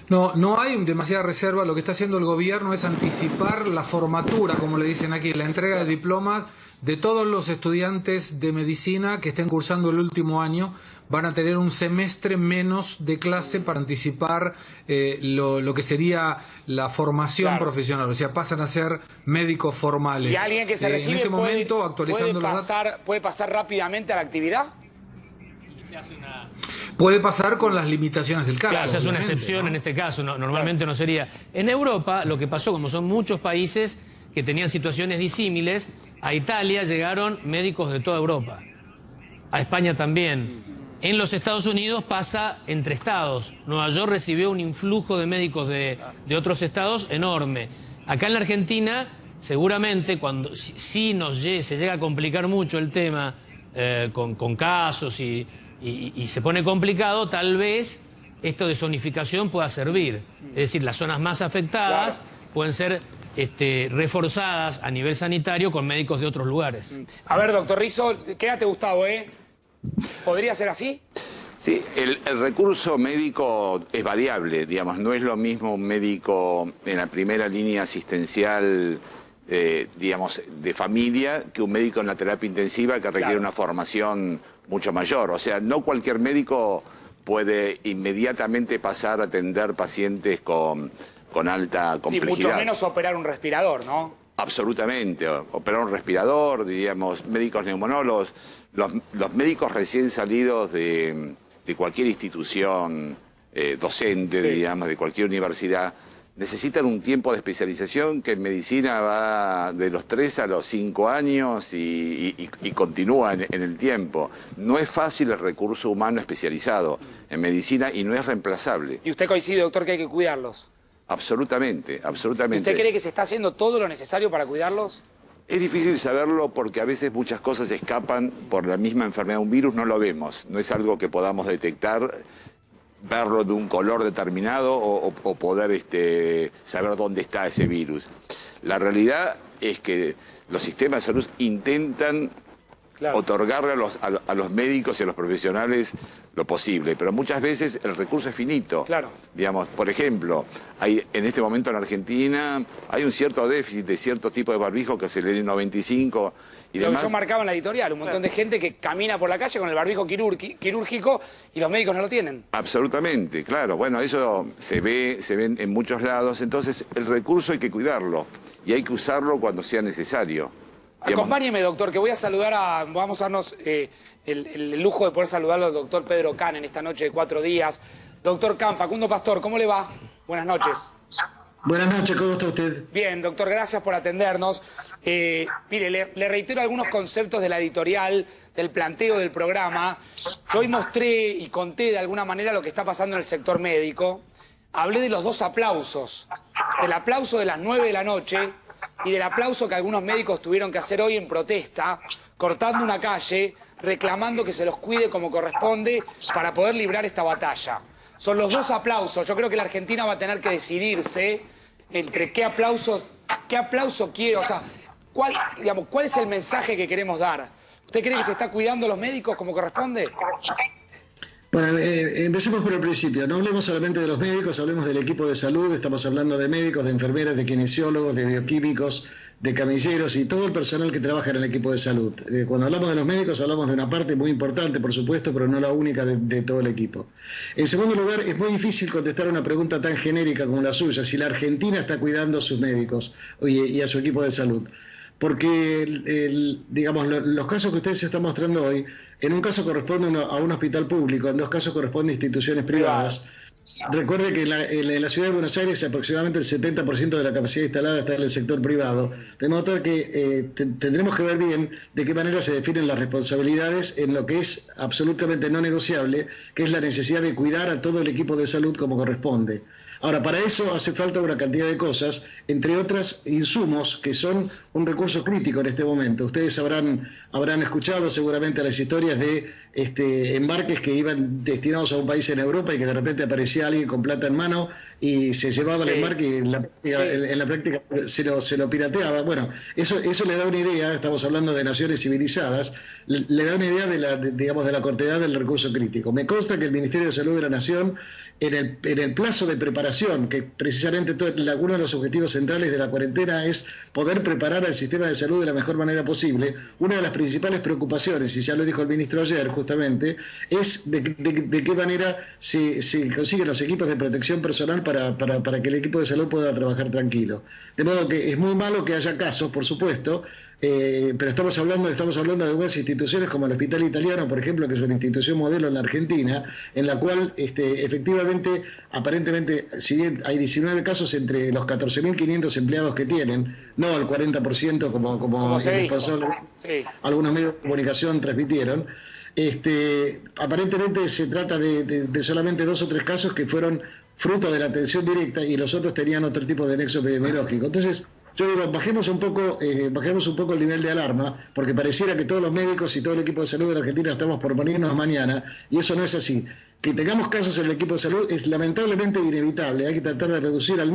No hay demasiada reserva. Lo que está haciendo el gobierno es anticipar la formatura, como le dicen aquí, la entrega de diplomas de todos los estudiantes de medicina que estén cursando el último año. Van a tener un semestre menos de clase para anticipar lo que sería la formación profesional. O sea, pasan a ser médicos formales. ¿Y alguien que se recibe en este momento, actualizando puede pasar rápidamente a la actividad? Puede pasar con las limitaciones del caso. Claro, esa es una excepción, ¿no? En este caso, normalmente no sería. En Europa, lo que pasó, como son muchos países que tenían situaciones disímiles, a Italia llegaron médicos de toda Europa, a España también. En los Estados Unidos pasa entre estados. Nueva York recibió un influjo de médicos de otros estados enorme. Acá en la Argentina, seguramente, cuando si se llega a complicar mucho el tema con casos y se pone complicado, tal vez esto de zonificación pueda servir. Es decir, las zonas más afectadas pueden ser reforzadas a nivel sanitario con médicos de otros lugares. A ver, doctor Rizzo, quédate, Gustavo, ¿podría ser así? Sí, el recurso médico es variable, digamos, no es lo mismo un médico en la primera línea asistencial, digamos, de familia, que un médico en la terapia intensiva que requiere una formación mucho mayor. O sea, no cualquier médico puede inmediatamente pasar a atender pacientes con alta complejidad. Sí, mucho menos operar un respirador, ¿no? Absolutamente, operar un respirador, diríamos, médicos neumonólogos, los médicos recién salidos de cualquier institución docente, digamos, de cualquier universidad, necesitan un tiempo de especialización que en medicina va de los 3 a los 5 años y continúa en el tiempo. No es fácil el recurso humano especializado en medicina y no es reemplazable. ¿Y usted coincide, doctor, que hay que cuidarlos? Absolutamente, absolutamente. ¿Usted cree que se está haciendo todo lo necesario para cuidarlos? Es difícil saberlo porque a veces muchas cosas escapan por la misma enfermedad. Un virus no lo vemos, no es algo que podamos detectar, verlo de un color determinado o poder saber dónde está ese virus. La realidad es que los sistemas de salud intentan otorgarle a los médicos y a los profesionales lo posible, pero muchas veces el recurso es finito. Digamos, por ejemplo, en este momento en Argentina hay un cierto déficit de cierto tipo de barbijo, que es el N95 y demás. Lo que yo marcaba en la editorial, un montón de gente que camina por la calle con el barbijo quirúrgico y los médicos no lo tienen. Absolutamente, claro. Bueno, eso se ve en muchos lados, entonces el recurso hay que cuidarlo y hay que usarlo cuando sea necesario. Acompáñeme, doctor, que voy a saludar vamos a darnos el lujo de poder saludar al doctor Pedro Can en esta noche de 4 días. Doctor Can, Facundo Pastor, ¿cómo le va? Buenas noches. Buenas noches, ¿cómo está usted? Bien, doctor, gracias por atendernos. Mire, le reitero algunos conceptos de la editorial, del planteo del programa. Yo hoy mostré y conté de alguna manera lo que está pasando en el sector médico. Hablé de los 2 aplausos. Del aplauso de las 9 de la noche y del aplauso que algunos médicos tuvieron que hacer hoy en protesta, cortando una calle, reclamando que se los cuide como corresponde para poder librar esta batalla. Son los 2 aplausos. Yo creo que la Argentina va a tener que decidirse entre qué aplauso quiere, o sea, cuál es el mensaje que queremos dar. ¿Usted cree que se está cuidando a los médicos como corresponde? Bueno, empecemos por el principio. No hablemos solamente de los médicos, hablemos del equipo de salud. Estamos hablando de médicos, de enfermeras, de kinesiólogos, de bioquímicos, de camilleros y todo el personal que trabaja en el equipo de salud. Cuando hablamos de los médicos hablamos de una parte muy importante, por supuesto, pero no la única de todo el equipo. En segundo lugar, es muy difícil contestar una pregunta tan genérica como la suya, si la Argentina está cuidando a sus médicos y a su equipo de salud. Porque, digamos, los casos que usted se está mostrando hoy En un caso corresponde a un hospital público, en dos casos corresponde a instituciones privadas. Recuerde que en la ciudad de Buenos Aires aproximadamente el 70% de la capacidad instalada está en el sector privado. De modo que tendremos que ver bien de qué manera se definen las responsabilidades en lo que es absolutamente no negociable, que es la necesidad de cuidar a todo el equipo de salud como corresponde. Ahora, para eso hace falta una cantidad de cosas, entre otras insumos, que son un recurso crítico en este momento. Ustedes habrán escuchado seguramente las historias de embarques que iban destinados a un país en Europa y que de repente aparecía alguien con plata en mano y se llevaba el embarque y en la práctica se lo pirateaba. Bueno, eso le da una idea, estamos hablando de naciones civilizadas, le da una idea de la cortedad del recurso crítico. Me consta que el Ministerio de Salud de la Nación, en el plazo de preparación, que precisamente uno de los objetivos centrales de la cuarentena es poder preparar al sistema de salud de la mejor manera posible, una de las principales preocupaciones, y ya lo dijo el ministro ayer justamente, es de qué manera se consiguen los equipos de protección personal para que el equipo de salud pueda trabajar tranquilo. De modo que es muy malo que haya casos, por supuesto, pero estamos hablando de algunas instituciones como el Hospital Italiano, por ejemplo, que es una institución modelo en la Argentina, en la cual efectivamente, aparentemente, si bien hay 19 casos entre los 14.500 empleados que tienen, no el 40% como algunos medios de comunicación transmitieron, aparentemente se trata de solamente 2 o 3 casos que fueron fruto de la atención directa y los otros tenían otro tipo de nexo epidemiológico. Entonces, yo digo, bajemos un poco el nivel de alarma, porque pareciera que todos los médicos y todo el equipo de salud de la Argentina estamos por morirnos mañana, y eso no es así. Que tengamos casos en el equipo de salud es lamentablemente inevitable. Hay que tratar de reducir a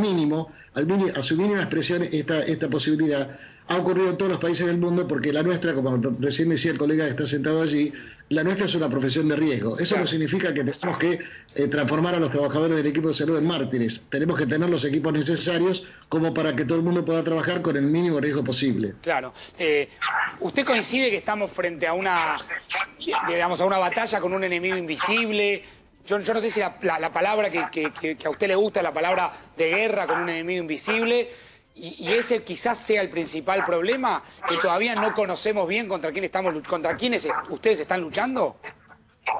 su mínima expresión esta posibilidad. Ha ocurrido en todos los países del mundo porque la nuestra, como recién decía el colega que está sentado allí, la nuestra es una profesión de riesgo. Eso no significa que tenemos que transformar a los trabajadores del equipo de salud en mártires. Tenemos que tener los equipos necesarios como para que todo el mundo pueda trabajar con el mínimo riesgo posible. Claro. ¿Usted coincide que estamos frente a una batalla con un enemigo invisible? Yo no sé si la palabra que a usted le gusta es la palabra de guerra con un enemigo invisible. Y ese quizás sea el principal problema, que todavía no conocemos bien contra quiénes ustedes están luchando.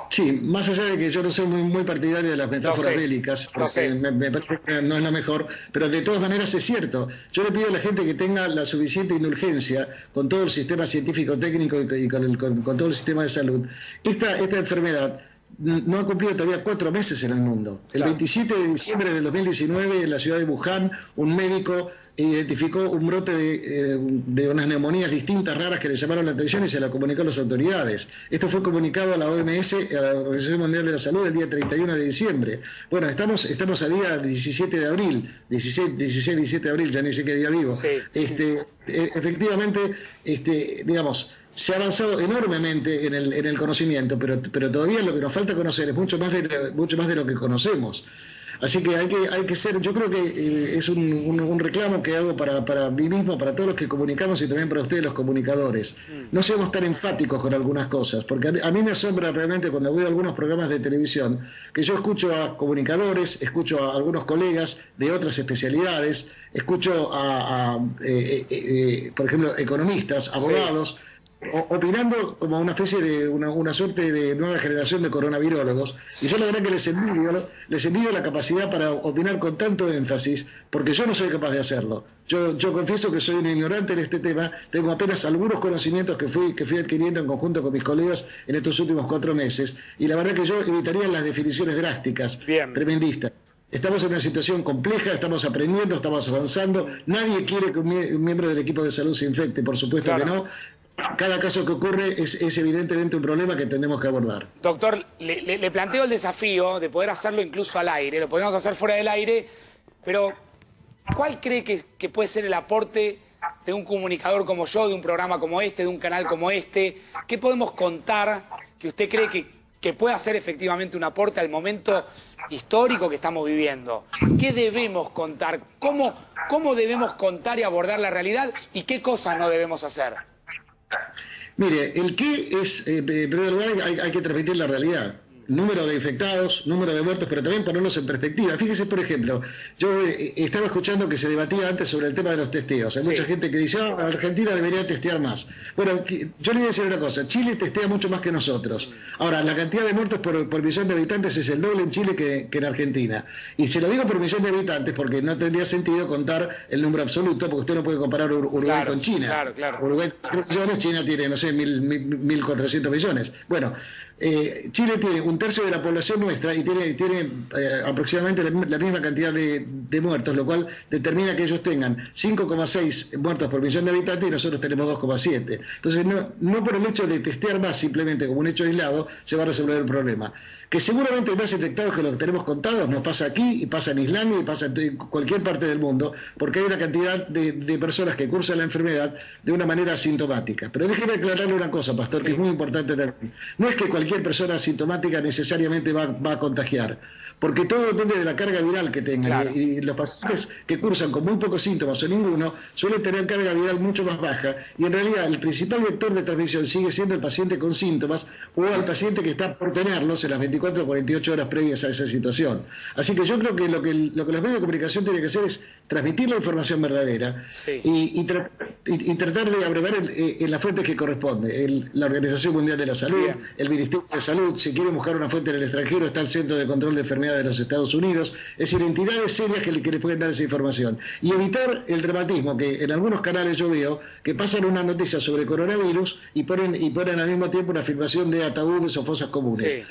Sí, más allá de que yo no soy muy partidario de las metáforas bélicas, porque me parece que no es lo mejor, pero de todas maneras es cierto. Yo le pido a la gente que tenga la suficiente indulgencia con todo el sistema científico técnico y con todo el sistema de salud. Esta enfermedad no ha cumplido todavía 4 meses en el mundo. El 27 de diciembre del 2019, en la ciudad de Wuhan, un médico identificó un brote de unas neumonías distintas, raras, que le llamaron la atención y se la comunicó a las autoridades. Esto fue comunicado a la OMS, a la Organización Mundial de la Salud, el día 31 de diciembre. Bueno, estamos a día 17 de abril, 17 de abril, ya ni sé qué día vivo. Efectivamente, digamos, se ha avanzado enormemente en el conocimiento, pero todavía lo que nos falta conocer es mucho más de lo que conocemos. Así que hay que ser, yo creo que es un reclamo que hago para mí mismo, para todos los que comunicamos y también para ustedes los comunicadores. No seamos tan enfáticos con algunas cosas, porque a mí me asombra realmente cuando veo algunos programas de televisión, que yo escucho a comunicadores, escucho a algunos colegas de otras especialidades, escucho por ejemplo, economistas, abogados, opinando como una especie de una suerte de nueva generación de coronavirólogos, y yo la verdad que les envidio la capacidad para opinar con tanto énfasis, porque yo no soy capaz de hacerlo. Yo confieso que soy un ignorante en este tema, tengo apenas algunos conocimientos que fui adquiriendo en conjunto con mis colegas en estos últimos 4 meses, y la verdad que yo evitaría las definiciones drásticas, tremendistas. Estamos en una situación compleja, estamos aprendiendo, estamos avanzando, nadie quiere que un miembro del equipo de salud se infecte, por supuesto que no. Cada caso que ocurre es evidentemente un problema que tenemos que abordar. Doctor, le planteo el desafío de poder hacerlo incluso al aire, lo podemos hacer fuera del aire, pero ¿cuál cree que puede ser el aporte de un comunicador como yo, de un programa como este, de un canal como este? ¿Qué podemos contar que usted cree que pueda ser efectivamente un aporte al momento histórico que estamos viviendo? ¿Qué debemos contar? ¿Cómo debemos contar y abordar la realidad? ¿Y qué cosas no debemos hacer? Mire, el qué es, en primer lugar, hay que transmitir la realidad. número de infectados, número de muertos, pero también ponerlos en perspectiva. Fíjese, por ejemplo, yo estaba escuchando que se debatía antes sobre el tema de los testeos. Hay mucha gente que dice, Argentina debería testear más. Bueno, yo le voy a decir una cosa, Chile testea mucho más que nosotros. Ahora, la cantidad de muertos por millón de habitantes es el doble en Chile que en Argentina. Y se lo digo por millón de habitantes porque no tendría sentido contar el número absoluto, porque usted no puede comparar Uruguay con China. Uruguay 3 millones, China tiene, no sé, 1.400 millones. Bueno, Chile tiene un tercio de la población nuestra y tiene aproximadamente la misma cantidad de muertos, lo cual determina que ellos tengan 5,6 muertos por millón de habitantes y nosotros tenemos 2,7. Entonces, no por el hecho de testear más simplemente como un hecho aislado se va a resolver el problema. Que seguramente hay más infectados que lo que tenemos contados, nos pasa aquí y pasa en Islandia y pasa en cualquier parte del mundo, porque hay una cantidad de personas que cursan la enfermedad de una manera asintomática. Pero déjeme aclararle una cosa, Pastor, que es muy importante. No es que cualquier persona asintomática necesariamente va a contagiar, porque todo depende de la carga viral que tengan. Y los pacientes que cursan con muy pocos síntomas o ninguno suelen tener carga viral mucho más baja, y en realidad el principal vector de transmisión sigue siendo el paciente con síntomas o el paciente que está por tenerlos en las 24 o 48 horas previas a esa situación. Así que yo creo que lo que los medios de comunicación tienen que hacer es transmitir la información verdadera y tratar de abrevar en las fuentes que corresponde. La Organización Mundial de la Salud, el Ministerio de Salud, si quieren buscar una fuente en el extranjero está el Centro de Control de Enfermedades de los Estados Unidos, es decir, entidades serias que les pueden dar esa información. Y evitar el dramatismo que en algunos canales yo veo que pasan una noticia sobre coronavirus y ponen al mismo tiempo una afirmación de ataúdes o fosas comunes.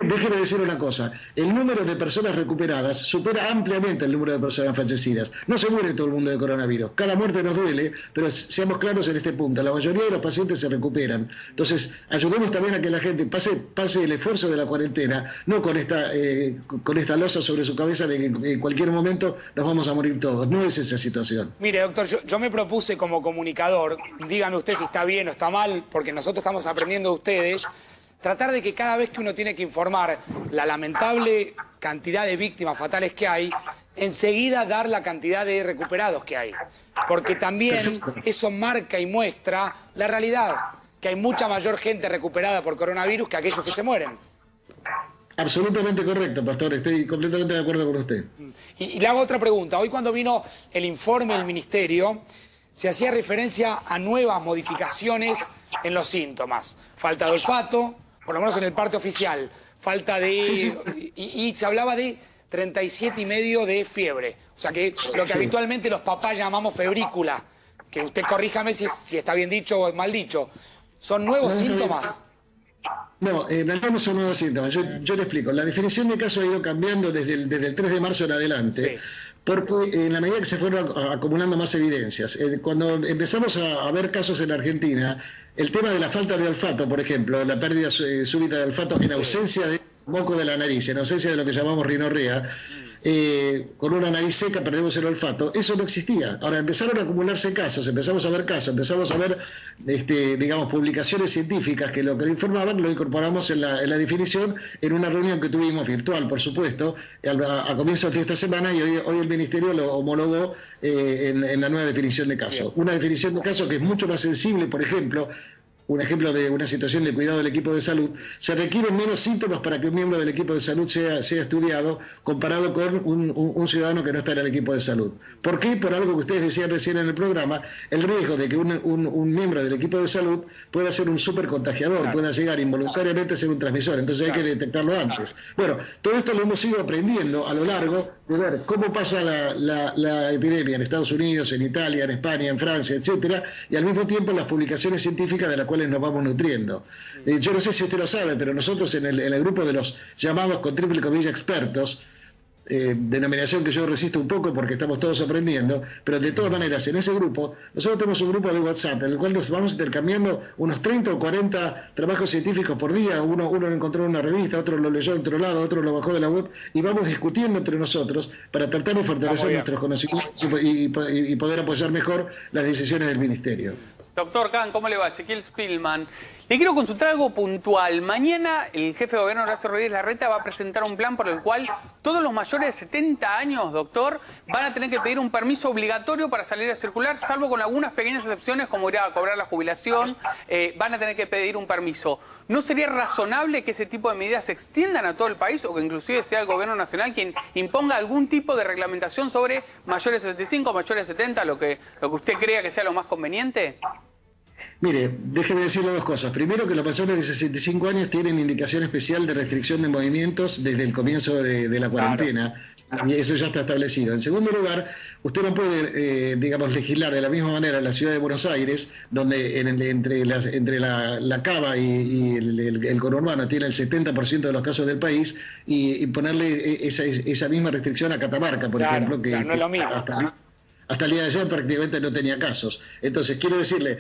Déjeme decir una cosa, el número de personas recuperadas supera ampliamente el número de personas fallecidas. No se muere todo el mundo de coronavirus, cada muerte nos duele, pero seamos claros en este punto, la mayoría de los pacientes se recuperan. Entonces, ayudemos también a que la gente pase el esfuerzo de la cuarentena, no con esta losa sobre su cabeza de que en cualquier momento nos vamos a morir todos. No es esa situación. Mire, doctor, yo me propuse como comunicador, dígame usted si está bien o está mal, porque nosotros estamos aprendiendo de ustedes, tratar de que cada vez que uno tiene que informar la lamentable cantidad de víctimas fatales que hay, enseguida dar la cantidad de recuperados que hay. Porque también eso marca y muestra la realidad, que hay mucha mayor gente recuperada por coronavirus que aquellos que se mueren. Absolutamente correcto, Pastor, estoy completamente de acuerdo con usted. Y le hago otra pregunta. Hoy cuando vino el informe del Ministerio, se hacía referencia a nuevas modificaciones en los síntomas. Falta de olfato, por lo menos en el parte oficial, falta de... Y se hablaba de 37,5 de fiebre. O sea que lo que habitualmente los papás llamamos febrícula, que usted corríjame si está bien dicho o mal dicho. ¿Son nuevos síntomas? No, no son nuevos síntomas. Yo le explico. La definición de caso ha ido cambiando desde el 3 de marzo en adelante. Porque en la medida que se fueron acumulando más evidencias, cuando empezamos a ver casos en Argentina, el tema de la falta de olfato, por ejemplo, la pérdida súbita de olfato en ausencia de moco de la nariz, en ausencia de lo que llamamos rinorrea, con una nariz seca perdemos el olfato, eso no existía. Ahora empezaron a acumularse casos, empezamos a ver casos, empezamos a ver digamos, publicaciones científicas que lo informaban, lo incorporamos en la definición en una reunión que tuvimos virtual, por supuesto, a comienzos de esta semana, y hoy el Ministerio lo homologó en la nueva definición de caso. Una definición de caso que es mucho más sensible, por ejemplo, un ejemplo de una situación de cuidado del equipo de salud, se requieren menos síntomas para que un miembro del equipo de salud sea estudiado comparado con un ciudadano que no está en el equipo de salud. ¿Por qué? Por algo que ustedes decían recién en el programa, el riesgo de que un miembro del equipo de salud pueda ser un supercontagiador, pueda llegar involuntariamente a ser un transmisor, entonces hay que detectarlo antes. Bueno, todo esto lo hemos ido aprendiendo a lo largo de ver cómo pasa la epidemia en Estados Unidos, en Italia, en España, en Francia, etcétera, y al mismo tiempo las publicaciones científicas de las cuales nos vamos nutriendo. Yo no sé si usted lo sabe, pero nosotros en el grupo de los llamados con triple comilla expertos, denominación que yo resisto un poco porque estamos todos aprendiendo, pero de todas maneras en ese grupo, nosotros tenemos un grupo de WhatsApp en el cual nos vamos intercambiando unos 30 o 40 trabajos científicos por día, uno lo encontró en una revista, otro lo leyó en otro lado, otro lo bajó de la web, y vamos discutiendo entre nosotros para tratar de fortalecer nuestros conocimientos y poder apoyar mejor las decisiones del Ministerio. Doctor Kahn, ¿cómo le va? Ezequiel Spillman. Le quiero consultar algo puntual. Mañana el jefe de gobierno, Horacio Rodríguez Larreta, va a presentar un plan por el cual todos los mayores de 70 años, doctor, van a tener que pedir un permiso obligatorio para salir a circular, salvo con algunas pequeñas excepciones, como ir a cobrar la jubilación, van a tener que pedir un permiso. ¿No sería razonable que ese tipo de medidas se extiendan a todo el país o que inclusive sea el gobierno nacional quien imponga algún tipo de reglamentación sobre mayores de 65, mayores de 70, lo que usted crea que sea lo más conveniente? Mire, déjeme decirle dos cosas. Primero, que los mayores de 65 años tienen indicación especial de restricción de movimientos desde el comienzo de la cuarentena. Claro. Y eso ya está establecido. En segundo lugar, usted no puede, digamos, legislar de la misma manera en la ciudad de Buenos Aires, donde entre la Cava y el conurbano tiene el 70% de los casos del país, y ponerle esa misma restricción a Catamarca, por ejemplo, que no es lo mismo. Hasta el día de ayer prácticamente no tenía casos. Entonces, quiero decirle,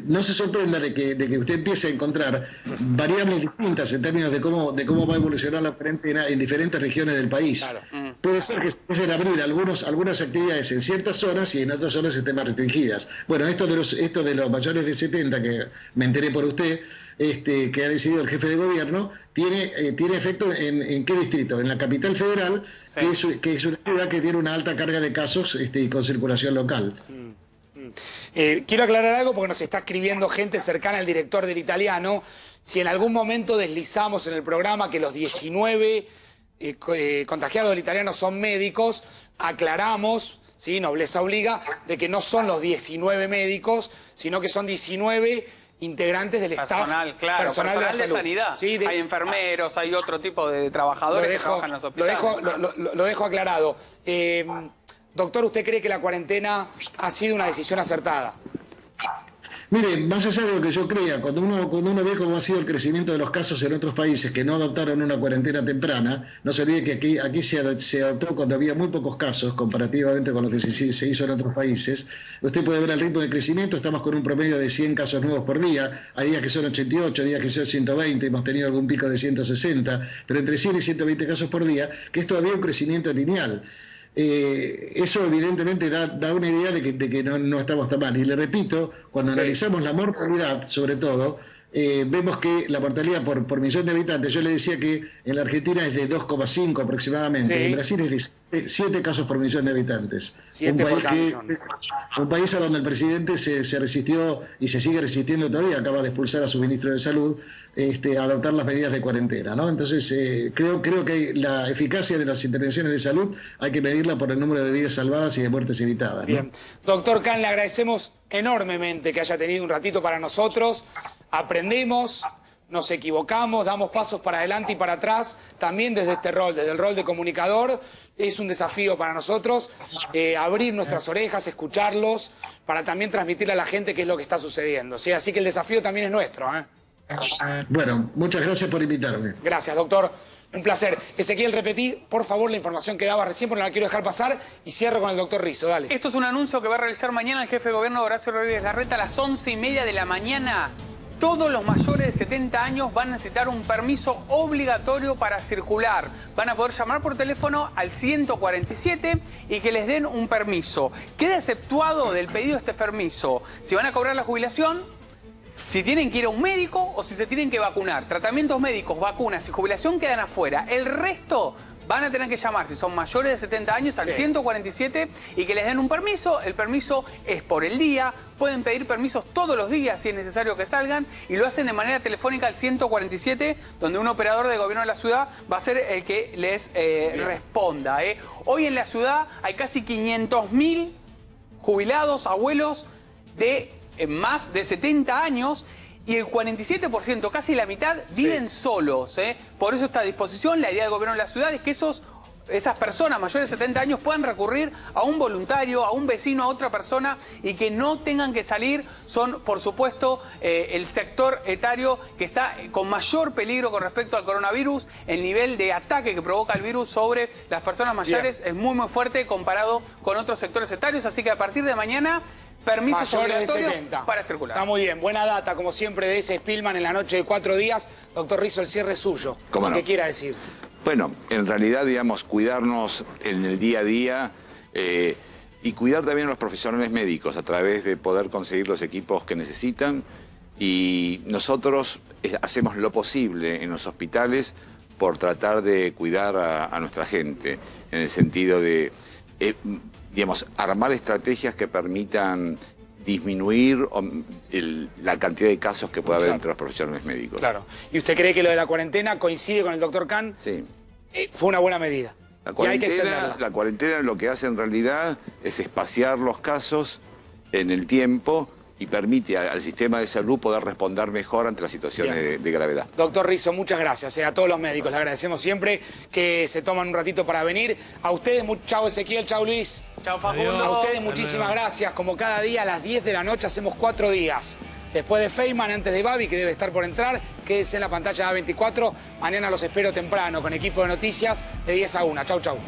no se sorprenda de que usted empiece a encontrar variables distintas en términos de cómo va a evolucionar la cuarentena en diferentes regiones del país. Claro. Puede ser que se empiecen a abrir algunas actividades en ciertas zonas y en otras zonas estén más restringidas. Bueno, esto de los mayores de 70, que me enteré por usted, que ha decidido el jefe de gobierno, tiene efecto en qué distrito, en la capital federal, sí, que es una ciudad que tiene una alta carga de casos con circulación local. Quiero aclarar algo porque nos está escribiendo gente cercana al director del Italiano. Si en algún momento deslizamos en el programa que los 19 contagiados del Italiano son médicos, aclaramos, ¿sí? Nobleza obliga, de que no son los 19 médicos, sino que son 19 integrantes del staff personal de sanidad. Sí, hay enfermeros, hay otro tipo de trabajadores que trabajan en los hospitales. Lo dejo aclarado. Doctor, ¿usted cree que la cuarentena ha sido una decisión acertada? Mire, más allá de lo que yo crea, cuando uno ve cómo ha sido el crecimiento de los casos en otros países que no adoptaron una cuarentena temprana, no se olvide que aquí se adoptó cuando había muy pocos casos, comparativamente con lo que se hizo en otros países. Usted puede ver el ritmo de crecimiento, estamos con un promedio de 100 casos nuevos por día, hay días que son 88, días que son 120, hemos tenido algún pico de 160, pero entre 100 y 120 casos por día, que es todavía un crecimiento lineal. Eso evidentemente da una idea de que no estamos tan mal. Y le repito, cuando analizamos la mortalidad, sobre todo, vemos que la mortalidad por millón de habitantes, yo le decía que en la Argentina es de 2,5 aproximadamente, en Brasil es de 7 casos por millón de habitantes. Un país a donde el presidente se resistió y se sigue resistiendo todavía, acaba de expulsar a su ministro de Salud, a adoptar las medidas de cuarentena, ¿no? Entonces, creo que la eficacia de las intervenciones de salud hay que medirla por el número de vidas salvadas y de muertes evitadas, ¿no? Bien. Doctor Kahn, le agradecemos enormemente que haya tenido un ratito para nosotros. Aprendemos, nos equivocamos, damos pasos para adelante y para atrás, también desde este rol, desde el rol de comunicador. Es un desafío para nosotros abrir nuestras orejas, escucharlos, para también transmitirle a la gente qué es lo que está sucediendo, ¿sí? Así que el desafío también es nuestro, ¿eh? Bueno, muchas gracias por invitarme. Gracias, doctor. Un placer. Ezequiel, repetí, por favor, la información que daba recién, porque no la quiero dejar pasar, y cierro con el doctor Rizzo, dale. Esto es un anuncio que va a realizar mañana el jefe de gobierno Horacio Rodríguez Larreta a las 11:30 de la mañana. Todos los mayores de 70 años van a necesitar un permiso obligatorio para circular. Van a poder llamar por teléfono al 147 y que les den un permiso. Queda exceptuado del pedido este permiso si van a cobrar la jubilación, si tienen que ir a un médico o si se tienen que vacunar. Tratamientos médicos, vacunas y jubilación quedan afuera. El resto van a tener que llamar, si son mayores de 70 años, al 147 y que les den un permiso. El permiso es por el día. Pueden pedir permisos todos los días si es necesario que salgan y lo hacen de manera telefónica al 147, donde un operador de gobierno de la ciudad va a ser el que les responda. Hoy en la ciudad hay casi 500.000 jubilados, abuelos de más de 70 años y el 47%, casi la mitad, viven solos. Por eso está a disposición. La idea del gobierno de la ciudad es que esas personas mayores de 70 años puedan recurrir a un voluntario, a un vecino, a otra persona y que no tengan que salir. Son, por supuesto, el sector etario que está con mayor peligro con respecto al coronavirus. El nivel de ataque que provoca el virus sobre las personas mayores es muy, muy fuerte comparado con otros sectores etarios. Así que a partir de mañana, permisos obligatorios para circular. Está muy bien, buena data, como siempre, de ese Spillman en la noche de 4 días. Doctor Rizzo, el cierre es suyo. ¿Cómo no? ¿Qué quiera decir? Bueno, en realidad, digamos, cuidarnos en el día a día y cuidar también a los profesionales médicos a través de poder conseguir los equipos que necesitan. Y nosotros hacemos lo posible en los hospitales por tratar de cuidar a nuestra gente, en el sentido de, digamos, armar estrategias que permitan disminuir la cantidad de casos que puede haber entre los profesionales médicos. Claro. ¿Y usted cree que lo de la cuarentena coincide con el doctor Khan? Sí. Fue una buena medida. Y hay que extenderla. La cuarentena lo que hace en realidad es espaciar los casos en el tiempo y permite al sistema de salud poder responder mejor ante las situaciones de gravedad. Doctor Rizzo, muchas gracias. A todos los médicos les agradecemos siempre que se toman un ratito para venir. A ustedes, chao Ezequiel, chao Luis. Chao Facundo. A ustedes muchísimas gracias. Como cada día a las 10 de la noche hacemos 4 días. Después de Feynman, antes de Babi, que debe estar por entrar, quédese en la pantalla de A24. Mañana los espero temprano con equipo de noticias de 10 a 1. Chau, chau.